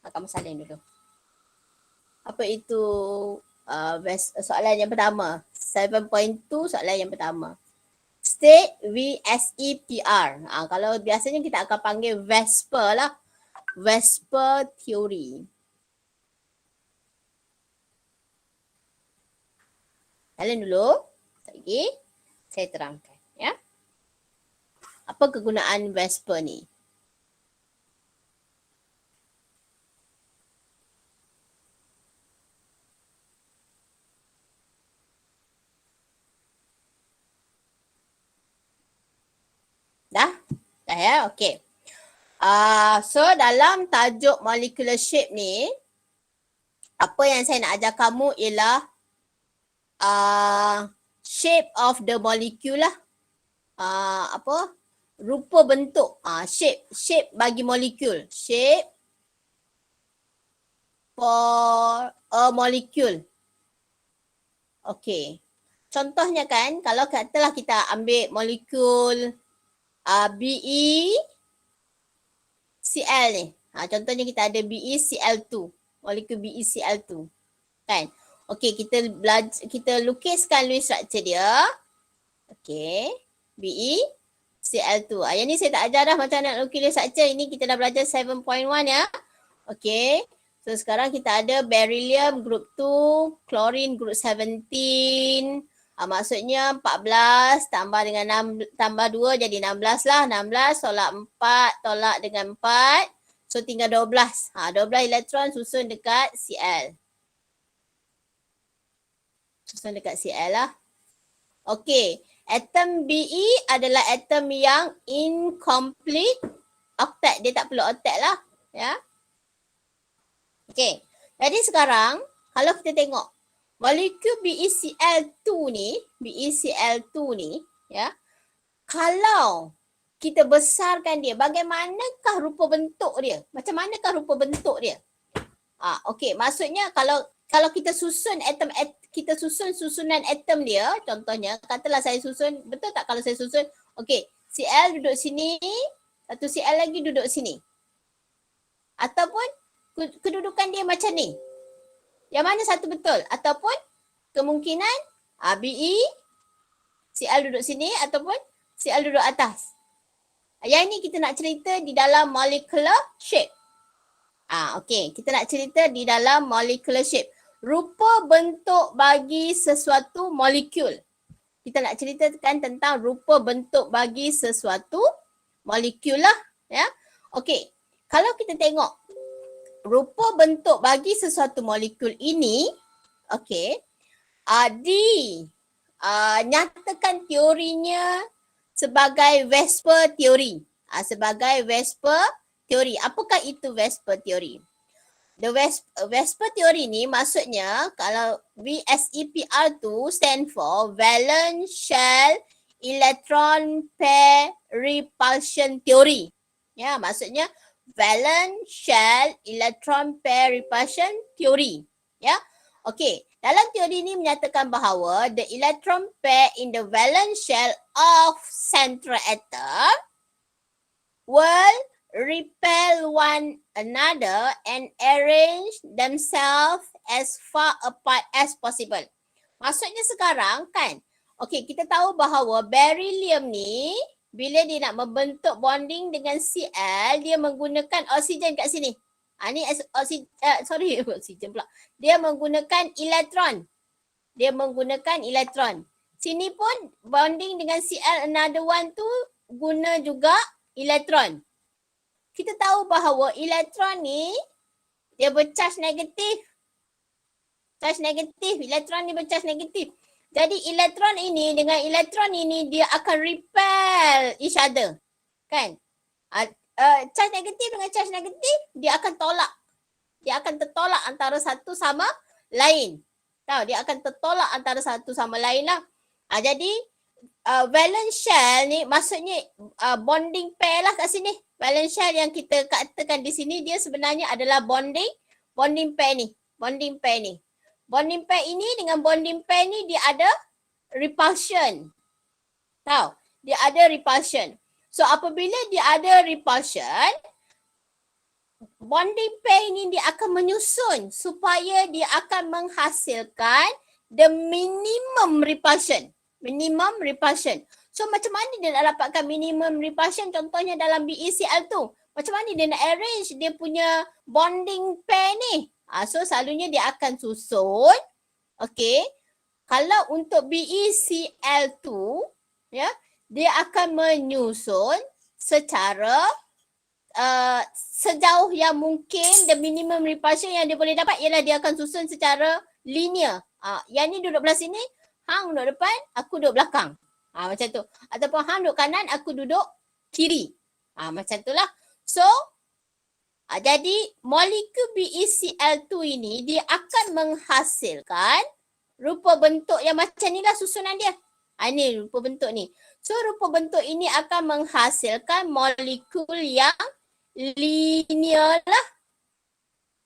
Kamu salin dulu. Apa itu soalan yang pertama? 7.2 soalan yang pertama. State VSEPR. Kalau biasanya kita akan panggil VSEPR lah. VSEPR theory. Salin dulu. Lagi saya terangkan ya. Apa kegunaan VSEPR ni? Dah? Dah ya? Okey. So dalam tajuk molecular shape ni, apa yang saya nak ajar kamu ialah shape of the molecule lah. Apa? Rupa bentuk. Shape bagi molekul. Shape for a molecule. Okey. Contohnya kan, kalau katalah kita ambil molekul BeCl ni. Contohnya kita ada BeCl2. Molekul BeCl2. Kan? Okey, kita lukiskan dulu struktur dia. Okey. BeCl2. Yang ni saya tak ajar dah macam nak lukis struktur. Ini kita dah belajar 7.1 ya. Okey. So sekarang kita ada beryllium group 2, chlorine group 17. Maksudnya 14 tambah dengan 6 tambah 2 jadi 16 lah. 16 tolak 4 tolak dengan 4. So tinggal 12. 12 elektron susun dekat Cl. Susun dekat Cl lah. Okey. Atom Be adalah atom yang incomplete octet. Dia tak perlu octet lah. Ya. Okey. Jadi sekarang kalau kita tengok molekul BeCl2 ni, ya. Kalau kita besarkan dia, bagaimanakah rupa bentuk dia? Macam manakah rupa bentuk dia? Okey, maksudnya kalau kita susun kita susun susunan atom dia, contohnya katalah saya susun, betul tak kalau saya susun, okey, Cl duduk sini, satu Cl lagi duduk sini. Ataupun kedudukan dia macam ni. Yang mana satu betul? Ataupun kemungkinan Be, Cl duduk sini ataupun Cl duduk atas. Yang ni kita nak cerita di dalam molecular shape. Okey, kita nak cerita di dalam molecular shape. Rupa bentuk bagi sesuatu molekul. Kita nak ceritakan tentang rupa bentuk bagi sesuatu molekul lah. Ya. Okey, kalau kita tengok rupa bentuk bagi sesuatu molekul ini, okey, nyatakan teorinya sebagai Vesper teori. Sebagai Vesper teori. Apakah itu Vesper teori? The Vesper teori ni maksudnya kalau VSEPR tu stand for Valence Shell Electron Pair Repulsion Theory. Ya, maksudnya Valence Shell Electron Pair Repulsion Theory. Ya. Okey, dalam teori ini menyatakan bahawa the electron pair in the valence shell of central atom will repel one another and arrange themselves as far apart as possible. Maksudnya sekarang kan, okey, kita tahu bahawa beryllium ni bila dia nak membentuk bonding dengan Cl, dia menggunakan oksigen kat sini. Ni oksigen pula. Dia menggunakan elektron. Sini pun bonding dengan Cl another one tu guna juga elektron. Kita tahu bahawa elektron ni dia bercharge negatif. Elektron ni bercharge negatif. Jadi elektron ini dengan elektron ini dia akan repel each other. Kan? Charge negatif dengan charge negatif dia akan tolak. Dia akan tertolak antara satu sama lain. Tahu, dia akan tertolak antara satu sama lain lah. Jadi valence shell ni maksudnya bonding pair lah kat sini. Valence shell yang kita katakan di sini dia sebenarnya adalah bonding pair ni. Bonding pair ini dengan bonding pair ni dia ada repulsion. Tahu, dia ada repulsion. So apabila dia ada repulsion, bonding pair ini dia akan menyusun supaya dia akan menghasilkan the minimum repulsion. So macam mana dia nak dapatkan minimum repulsion? Contohnya dalam BeCl2. Macam mana dia nak arrange dia punya bonding pair ni? So selalunya dia akan susun. Okay. Kalau untuk BeCl2, ya, dia akan menyusun secara sejauh yang mungkin the minimum repulsion yang dia boleh dapat ialah dia akan susun secara linear. Yang ni duduk belah sini, hang duduk depan, aku duduk belakang. Macam tu. Ataupun hang duduk kanan, aku duduk kiri. Macam tu lah. So, jadi molekul BeCl2 ini dia akan menghasilkan rupa bentuk yang macam ni lah susunan dia. Ini rupa bentuk ni. So, rupa bentuk ini akan menghasilkan molekul yang linear lah.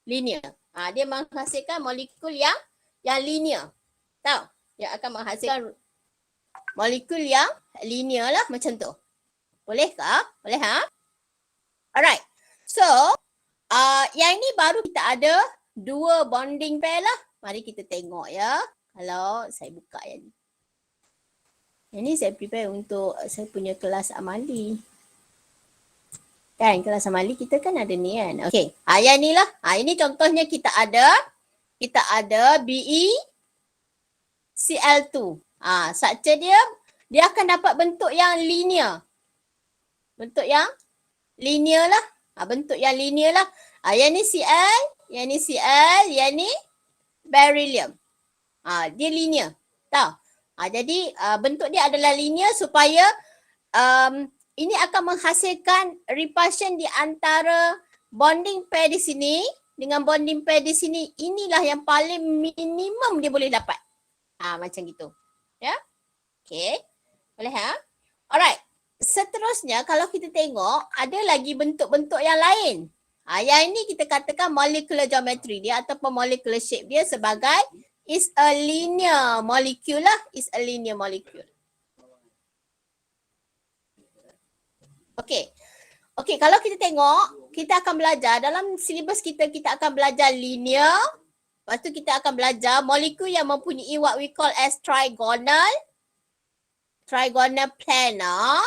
Linear. Dia menghasilkan molekul yang linear. Tahu? Dia akan menghasilkan molekul yang linear lah macam tu. Bolehkah? Boleh Alright. So, yang ni baru kita ada 2 bonding pair lah. Mari kita tengok ya. Kalau saya buka yang ni. Yang ni saya prepare untuk saya punya kelas amali. Kan kelas amali kita kan ada ni kan. Okey. Yang ni lah. Ini contohnya kita ada BeCl2. Structure dia akan dapat bentuk yang linear. Bentuk yang linear lah. Bentuk yang linear lah. Yang ni Cl, yang ni Cl, yang ni beryllium. Dia linear. Tahu? Jadi bentuk dia adalah linear supaya ini akan menghasilkan repulsion di antara bonding pair di sini dengan bonding pair di sini. Inilah yang paling minimum dia boleh dapat. Macam gitu. Ya? Okay. Boleh Alright. Seterusnya kalau kita tengok ada lagi bentuk-bentuk yang lain. Yang ini kita katakan molecular geometry dia ataupun molecular shape dia sebagai is a linear molecule lah. Is a linear molecule. Okay, kalau kita tengok, kita akan belajar dalam silibus kita akan belajar linear. Lepas tu kita akan belajar molekul yang mempunyai what we call as trigonal planar.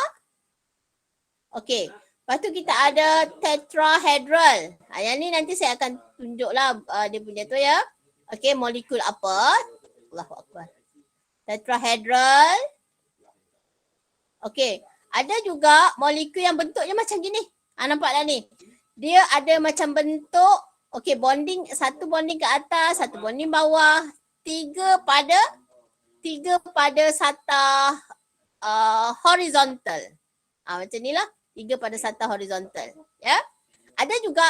Okay, lepas tu kita ada tetrahedral. Yang ni nanti saya akan tunjuklah dia punya tu ya. Okay, molekul apa? Allahu Akbar. Tetrahedral. Okay, ada juga molekul yang bentuknya macam gini. Nampak tak ni? Dia ada macam bentuk, okay, bonding, satu bonding ke atas, satu bonding bawah, tiga pada satah horizontal. Macam ni lah. 3 pada satah horizontal. Ya. Ada juga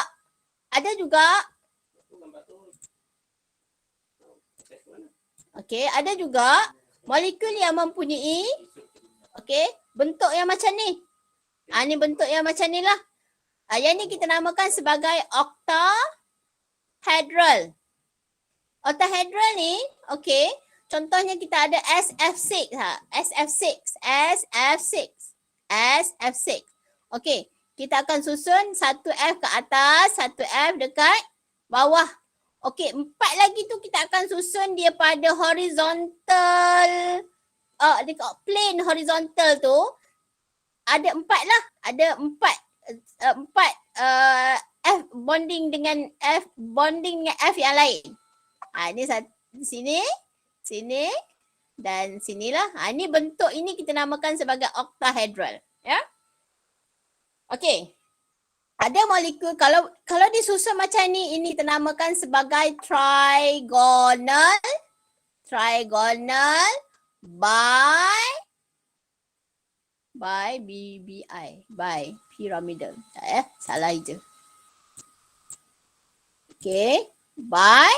ada juga molekul yang mempunyai bentuk yang macam ni. Ni bentuk yang macam ni lah. Yang ni kita namakan sebagai octahedral. Octahedral ni, contohnya kita ada SF6. SF6. Kita akan susun 1F ke atas, 1F dekat bawah. 4 lagi tu kita akan susun dia pada horizontal, dekat plane horizontal tu. Ada 4 lah. Ada 4 F bonding dengan F yang lain. Ini sini dan sinilah. Ini bentuk ini kita namakan sebagai octahedral. Ya. Okey. Ada molekul kalau disusun macam ni, ini kita namakan sebagai trigonal by pyramidal. Salah je. By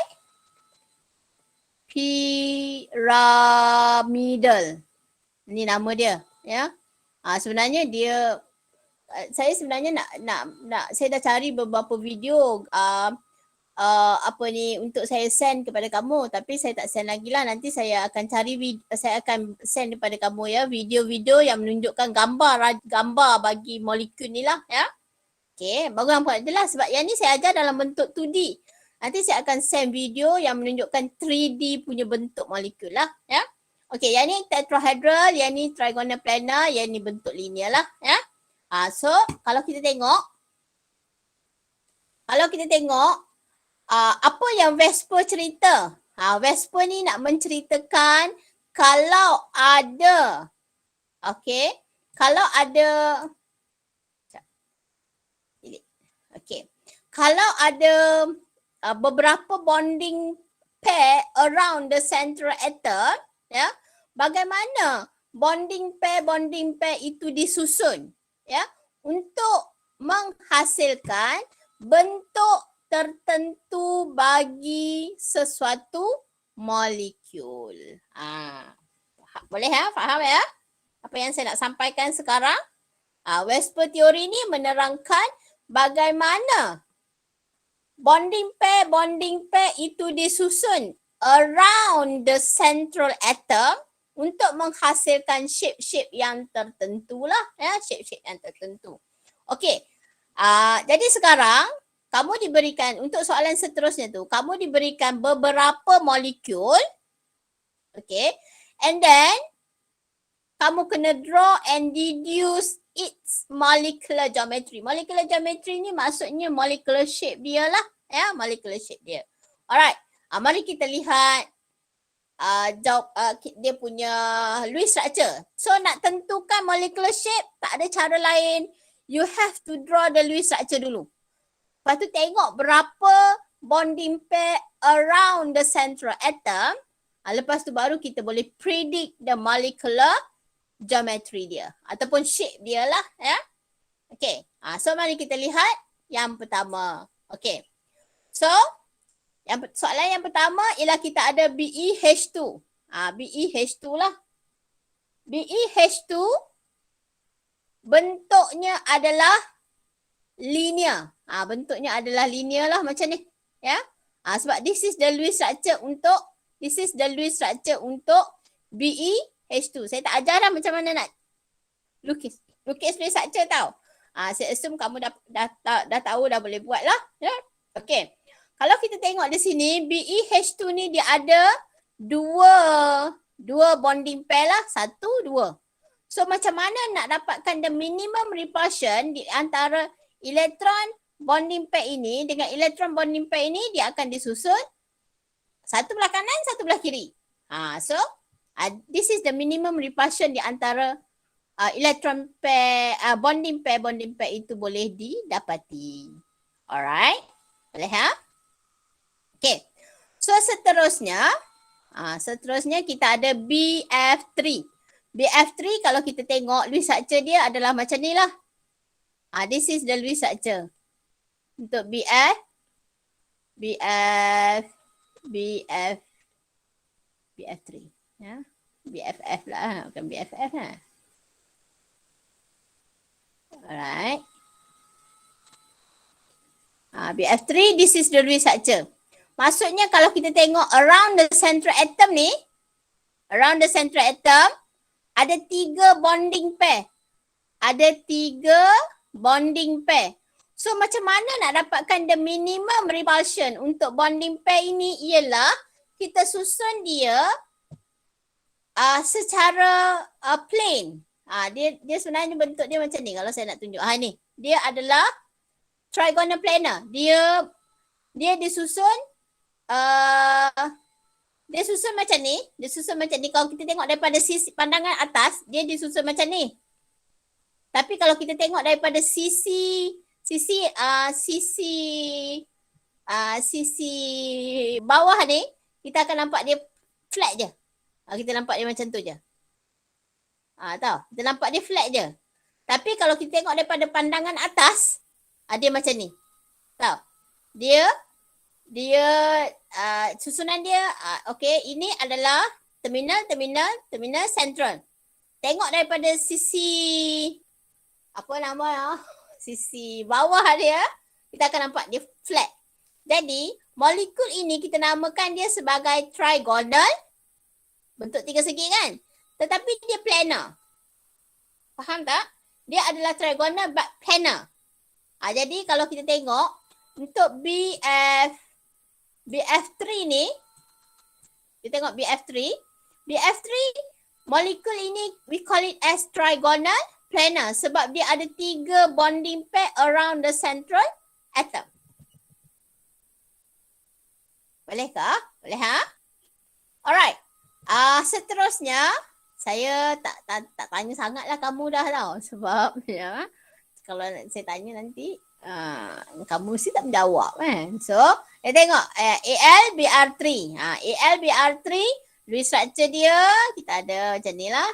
pyramidal. Ini nama dia, ya. Sebenarnya dia saya sebenarnya nak saya dah cari beberapa video untuk saya send kepada kamu, tapi saya tak send lagi lah. Nanti saya akan saya akan send kepada kamu ya video-video yang menunjukkan gambar bagi molekul ni lah ya. Baru nampak je lah sebab yang ni saya ajar dalam bentuk 2D. Nanti saya akan send video yang menunjukkan 3D punya bentuk molekul lah ya. Yang ni tetrahedral, yang ni trigonal planar, yang ni bentuk linear lah ya. So kalau kita tengok apa yang Vesper cerita? Vesper ni nak menceritakan kalau ada kalau ada beberapa bonding pair around the central atom, ya, bagaimana bonding pair itu disusun, ya, untuk menghasilkan bentuk tertentu bagi sesuatu molekul. Boleh ya? Faham ya? Apa yang saya nak sampaikan sekarang? Whisper teori ni menerangkan bagaimana bonding pair itu disusun around the central atom untuk menghasilkan shape-shape yang tertentu lah. Ya, shape-shape yang tertentu. Okey. Jadi sekarang kamu diberikan, untuk soalan seterusnya tu, kamu diberikan beberapa molekul. Okay. And then, kamu kena draw and deduce its molecular geometry. Molecular geometry ni maksudnya molecular shape dia lah. Ya, molecular shape dia. Alright. Mari kita lihat dia punya Lewis structure. So, nak tentukan molecular shape, tak ada cara lain. You have to draw the Lewis structure dulu. Lepas tu tengok berapa bonding pair around the central atom. Lepas tu baru kita boleh predict the molecular geometry dia. Ataupun shape dia lah. Ya. Okay. So mari kita lihat yang pertama. Okay. So, soalan yang pertama ialah kita ada BeH2. BeH2 lah. BeH2 bentuknya adalah linear. Bentuknya adalah linear lah macam ni. Ya. Sebab this is the Lewis structure untuk BeH2. Saya tak ajar dah macam mana nak lukis Lewis structure tau. Saya assume kamu dah tahu, dah boleh buat lah. Ya. Okay. Kalau kita tengok di sini, BeH2 ni dia ada dua bonding pair lah. 1, 2. So macam mana nak dapatkan the minimum repulsion di antara elektron bonding pair ini dengan elektron bonding pair ini, dia akan disusun satu belah kanan, satu belah kiri. So this is the minimum repulsion di antara elektron pair, bonding pair itu boleh didapati. Alright. Boleh ha? Okay. So seterusnya kita ada BF3. BF3 kalau kita tengok Lewis structure dia adalah macam ni lah. This is the Lewis structure. Untuk BF3. Ya. BFF lah, bukan BFF lah. Alright. BF3, this is the Lewis structure. Maksudnya kalau kita tengok around the central atom ni, ada 3 bonding pair. So macam mana nak dapatkan the minimum repulsion untuk bonding pair ini ialah kita susun dia secara plane. Dia sebenarnya bentuk dia macam ni kalau saya nak tunjuk. Ni. Dia adalah trigonal planar. Dia disusun macam ni. Kalau kita tengok daripada sisi pandangan atas, dia disusun macam ni. Tapi kalau kita tengok daripada sisi bawah ni, kita akan nampak dia flat je. Kita nampak dia macam tu je. Tahu? Kita nampak dia flat je. Tapi kalau kita tengok daripada pandangan atas, dia macam ni. Tahu? Dia susunan dia, okey, ini adalah terminal central. Tengok daripada sisi sisi bawah dia, kita akan nampak dia flat. Jadi, molekul ini kita namakan dia sebagai trigonal. Bentuk 3 segi kan? Tetapi dia planar. Faham tak? Dia adalah trigonal but planar. Jadi, kalau kita tengok, untuk BF3 ni, kita tengok BF3, molekul ini we call it as trigonal planar sebab dia ada 3 bonding pair around the central atom. Bolehkah? Boleh ha? Alright. Seterusnya, saya tak tanya sangatlah kamu dah tau sebab ya, kalau saya tanya nanti kamu mesti tak menjawab kan. So, kita tengok AlBr3. AlBr3, Lewis structure dia kita ada macam ni lah.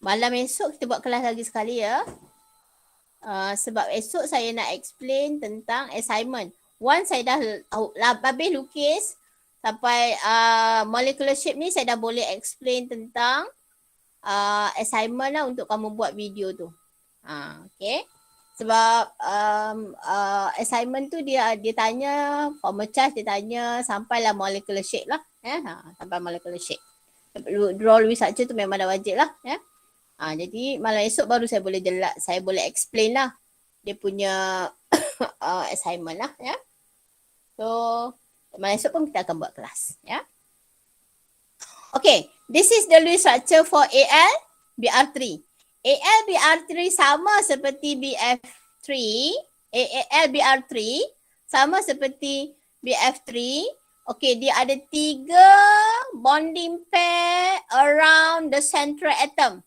Malam esok kita buat kelas lagi sekali ya. Sebab esok saya nak explain tentang assignment. Once saya dah habis lukis sampai molecular shape ni, saya dah boleh explain tentang assignment lah untuk kamu buat video tu. Okay. Sebab assignment tu dia tanya formal charge, dia tanya sampailah molecular shape lah. Sampai molecular shape. Draw Lewis structure tu memang dah wajib lah. Jadi malam esok baru saya boleh explain lah dia punya assignment lah ya. So malam esok pun kita akan buat kelas ya. Okay, this is the Lewis structure for AL BR3. AL BR3 sama seperti BF3, AL BR3 sama seperti BF3. Okay, dia ada 3 bonding pair around the central atom.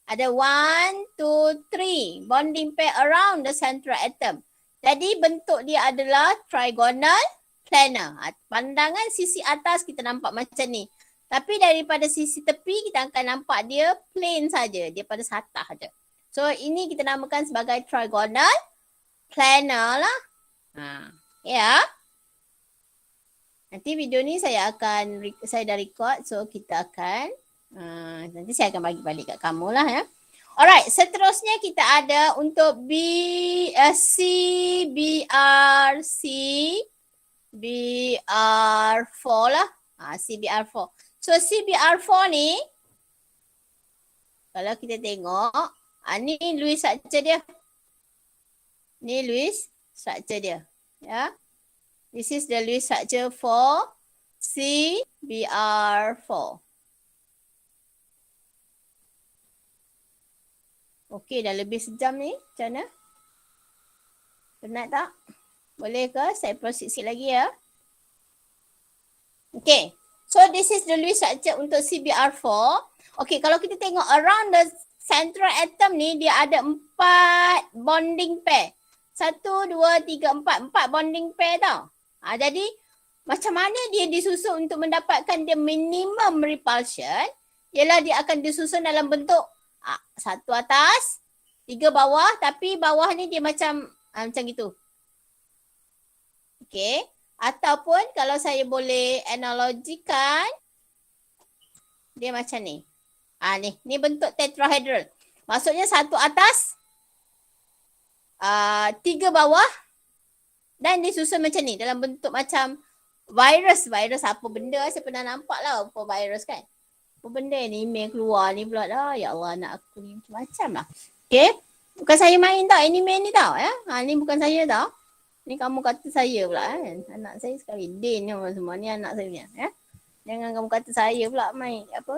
Ada 1, 2, 3 bonding pair around the central atom. Jadi bentuk dia adalah trigonal planar. Pandangan sisi atas kita nampak macam ni. Tapi daripada sisi tepi kita akan nampak dia plain saja. Dia pada satah saja. So ini kita namakan sebagai trigonal planar lah. Ya. Nanti video ni saya dah record. So kita akan nanti saya akan bagi balik kat kamu lah ya. Alright, seterusnya kita ada untuk CBR4 lah. CBR4. So CBR4 ni, kalau kita tengok, ni Lewis structure dia. Ni Lewis structure dia. Ya. This is the Lewis structure for CBR4. Okey, dah lebih sejam ni. Macam mana? Penat tak? Boleh ke? Saya proceed sikit lagi ya. Okay. So this is the Lewis structure untuk CBR4. Okay, kalau kita tengok around the central atom ni, dia ada 4 bonding pair. 1, 2, 3, 4. 4 bonding pair tau. Jadi, macam mana dia disusun untuk mendapatkan dia minimum repulsion? Ialah dia akan disusun dalam bentuk 1 atas, 3 bawah, tapi bawah ni dia macam gitu. Okay. Ataupun kalau saya boleh analogikan, dia macam ni. Ni bentuk tetrahedral. Maksudnya 1 atas, 3 bawah dan disusun macam ni dalam bentuk macam virus. Virus apa benda saya pernah nampak lah apa virus kan. Apa benda ni email keluar ni pula dah. Ya Allah, anak aku ni macam-macam lah. Okay. Bukan saya main tau anime ni tau ya. Ni bukan saya tau. Ni kamu kata saya pula kan. Anak saya sekali. Din ni semua. Ni anak saya punya. Ya? Jangan kamu kata saya pula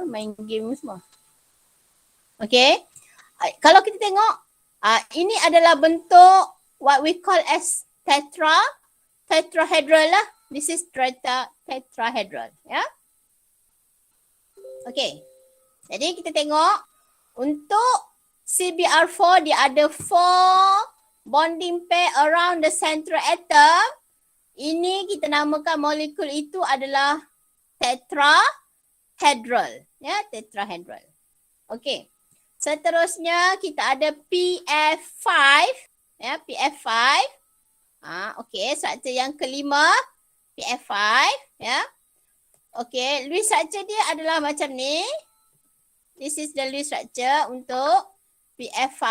main game semua. Okay. Kalau kita tengok. Ini adalah bentuk what we call as tetrahedral lah. This is tetrahedral. Ya. Okay. Jadi kita tengok. Untuk CBR4 dia ada 4 bonding pair around the central atom. Ini kita namakan molekul itu adalah tetrahedral. Ya, tetrahedral. Okey. Seterusnya kita ada PF5. Ya, PF5. Okey, struktur yang kelima PF5, ya. Okey, Lewis structure dia adalah macam ni. This is the Lewis structure untuk PF5.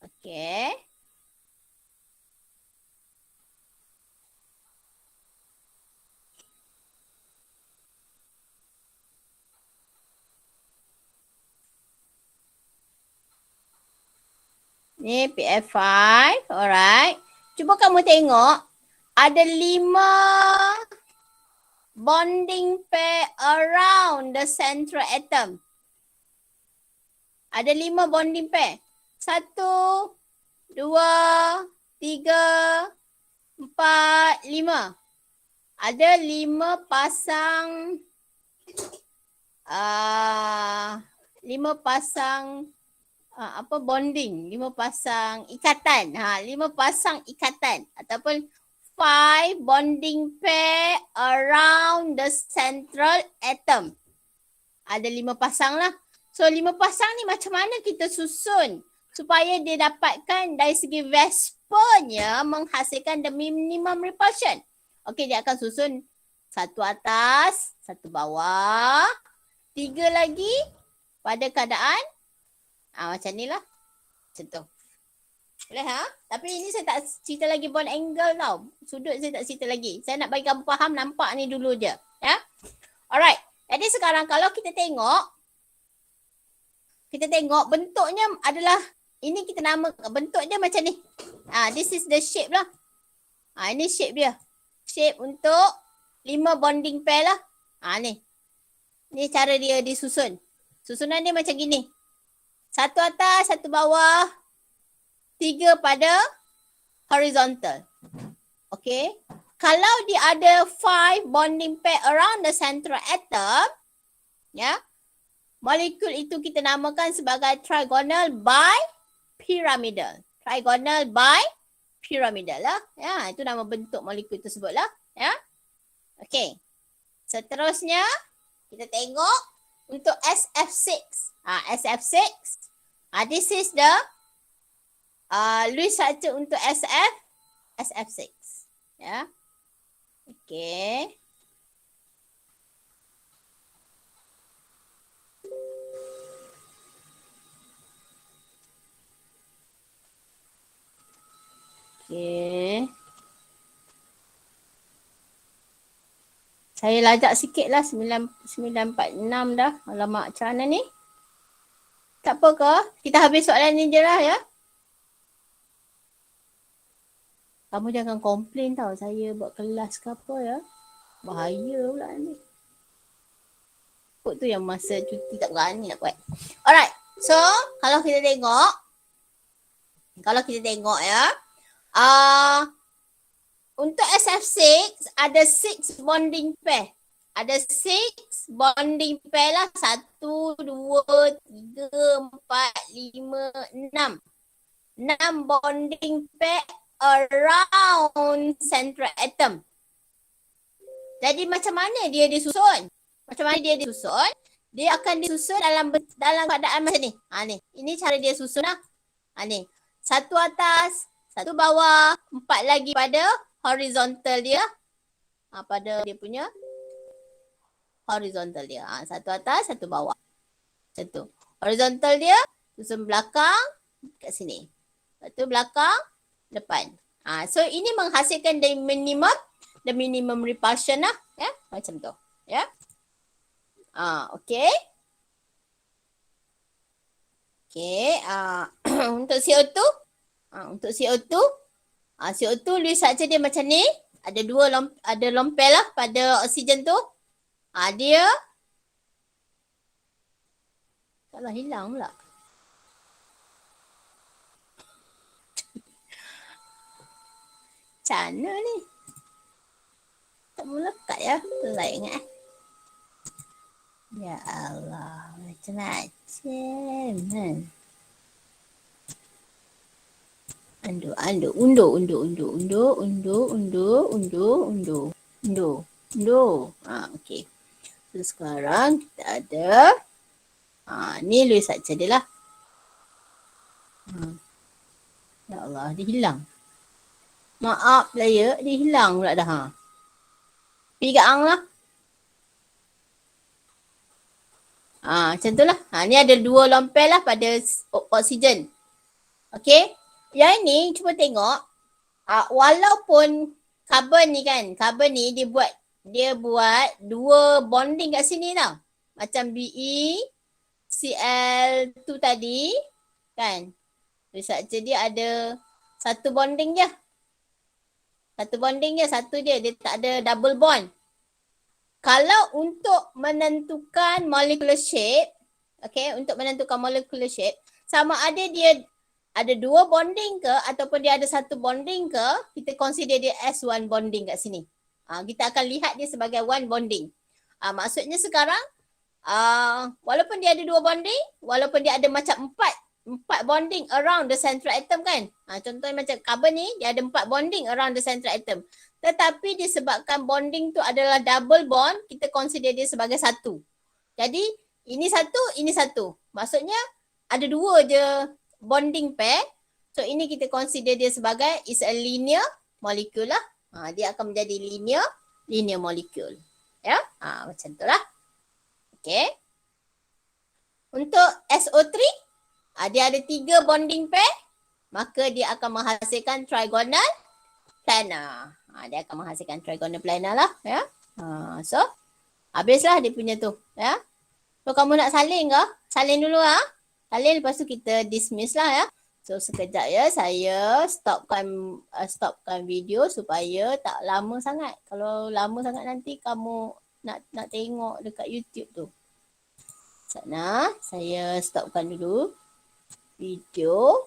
Okay. Ni PF5. Alright. Cuba kamu tengok. Ada 5 bonding pair around the central atom. Ada 5 bonding pair. 1, 2, 3, 4, 5. Ada 5 pasang 5 pasang bonding, 5 pasang ikatan. 5 pasang ikatan ataupun 5 bonding pair around the central atom. Ada 5 pasang lah. So 5 pasang ni macam mana kita susun supaya dia dapatkan dari segi Vespernya menghasilkan the minimum repulsion. Okey, dia akan susun satu atas, satu bawah, 3 lagi pada keadaan macam ni lah. Macam tu. Boleh ha? Tapi ini saya tak cerita lagi bond angle tau. Sudut saya tak cerita lagi. Saya nak bagi kamu faham nampak ni dulu je. Ya? Alright. Jadi sekarang kalau kita tengok bentuknya adalah, ini kita nama bentuk dia macam ni. This is the shape lah. Ini shape dia. Shape untuk 5 bonding pair lah. Ni. Ni cara dia disusun. Susunan dia macam gini. Satu atas, satu bawah, 3 pada horizontal. Okay. Kalau dia ada 5 bonding pair around the central atom, ya, molekul itu kita namakan sebagai trigonal bipyramidal. Trigonal bipyramidal lah. Ya, itu nama bentuk molekul tersebut lah. Ya. Okay. Seterusnya, kita tengok untuk SF6. SF6. This is the Lewis structure untuk SF6. Ya. Okay. Okay. Saya lajak sikit lah 946 dah. Alamak, macam mana ni? Tak apa ke? Kita habis soalan ni je lah ya. Kamu jangan komplain tau saya buat kelas ke apa ya. Bahaya pula ni. Kot tu yang masa cuti tak berani nak buat. Alright. So, kalau kita tengok ya. Untuk SF6 ada 6 bonding pair. Ada 6 bonding pair lah. 1, 2, 3, 4, 5, 6. 6 bonding pair around central atom. Jadi macam mana dia disusun? Dia akan disusun dalam keadaan macam ni. Ni. Ini cara dia susun lah. Ni. 1 atas, 1 bawah, 4 lagi pada horizontal dia. Pada dia punya horizontal dia. 1 atas, 1 bawah. Macam tu. Horizontal dia susun belakang kat sini. Lepas tu belakang, depan. So ini menghasilkan the minimum repulsion lah. Ya, macam tu. Ya. Okay. Okay. Untuk CO2. CO2 Lewis structure dia macam ni. Ada lompel lah pada oksigen tu. Dia taklah hilang pula. Macam mana ni? Tak melekat ya. Pelik ingat Ya Allah. Macam-macam kan. Undur. Okey. So sekarang kita ada ni Lewis structure dia lah. Ya Allah, dia hilang. Maaf lah ya, dia hilang pula dah. Pergi kat Ang lah. Macam tu lah. Ni ada 2 lompel lah pada oksigen. Okay. Yang ni cuba tengok. Walaupun karbon ni dia buat 2 bonding kat sini tau. Macam BeCl2 tadi. Kan. Structure dia ada 1 bonding je. Satu dia tak ada double bond. Kalau untuk menentukan molecular shape, sama ada dia ada 2 bonding ke ataupun dia ada 1 bonding ke, kita consider dia as 1 bonding kat sini. Kita akan lihat dia sebagai 1 bonding. Maksudnya sekarang, walaupun dia ada 2 bonding, walaupun dia ada macam 4 bonding around the central atom kan. Contohnya macam karbon ni, dia ada 4 bonding around the central atom. Tetapi disebabkan bonding tu adalah double bond, kita consider dia sebagai 1. Jadi Ini satu, ini satu. Maksudnya ada dua je bonding pair. So ini kita consider dia sebagai is a linear molecule lah. Dia akan menjadi linear molecule. Ya, macam tu lah. Okay. Untuk SO3, dia ada 3 bonding pair. Maka dia akan menghasilkan trigonal planar. Dia akan menghasilkan trigonal planar lah. Ya. So, habislah dia punya tu. Ya. So, kamu nak salin ke? Salin dulu lah. Salin lepas tu kita dismiss lah ya. So, sekejap ya. Saya stopkan video supaya tak lama sangat. Kalau lama sangat nanti kamu nak tengok dekat YouTube tu. Sana, saya stopkan dulu video.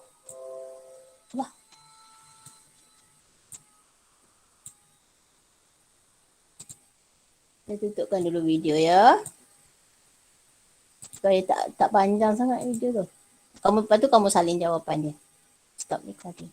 Wah. Saya tutupkan dulu video ya. Supaya tak panjang sangat video tu. Lepas tu kamu salin jawapan dia. Stop recording.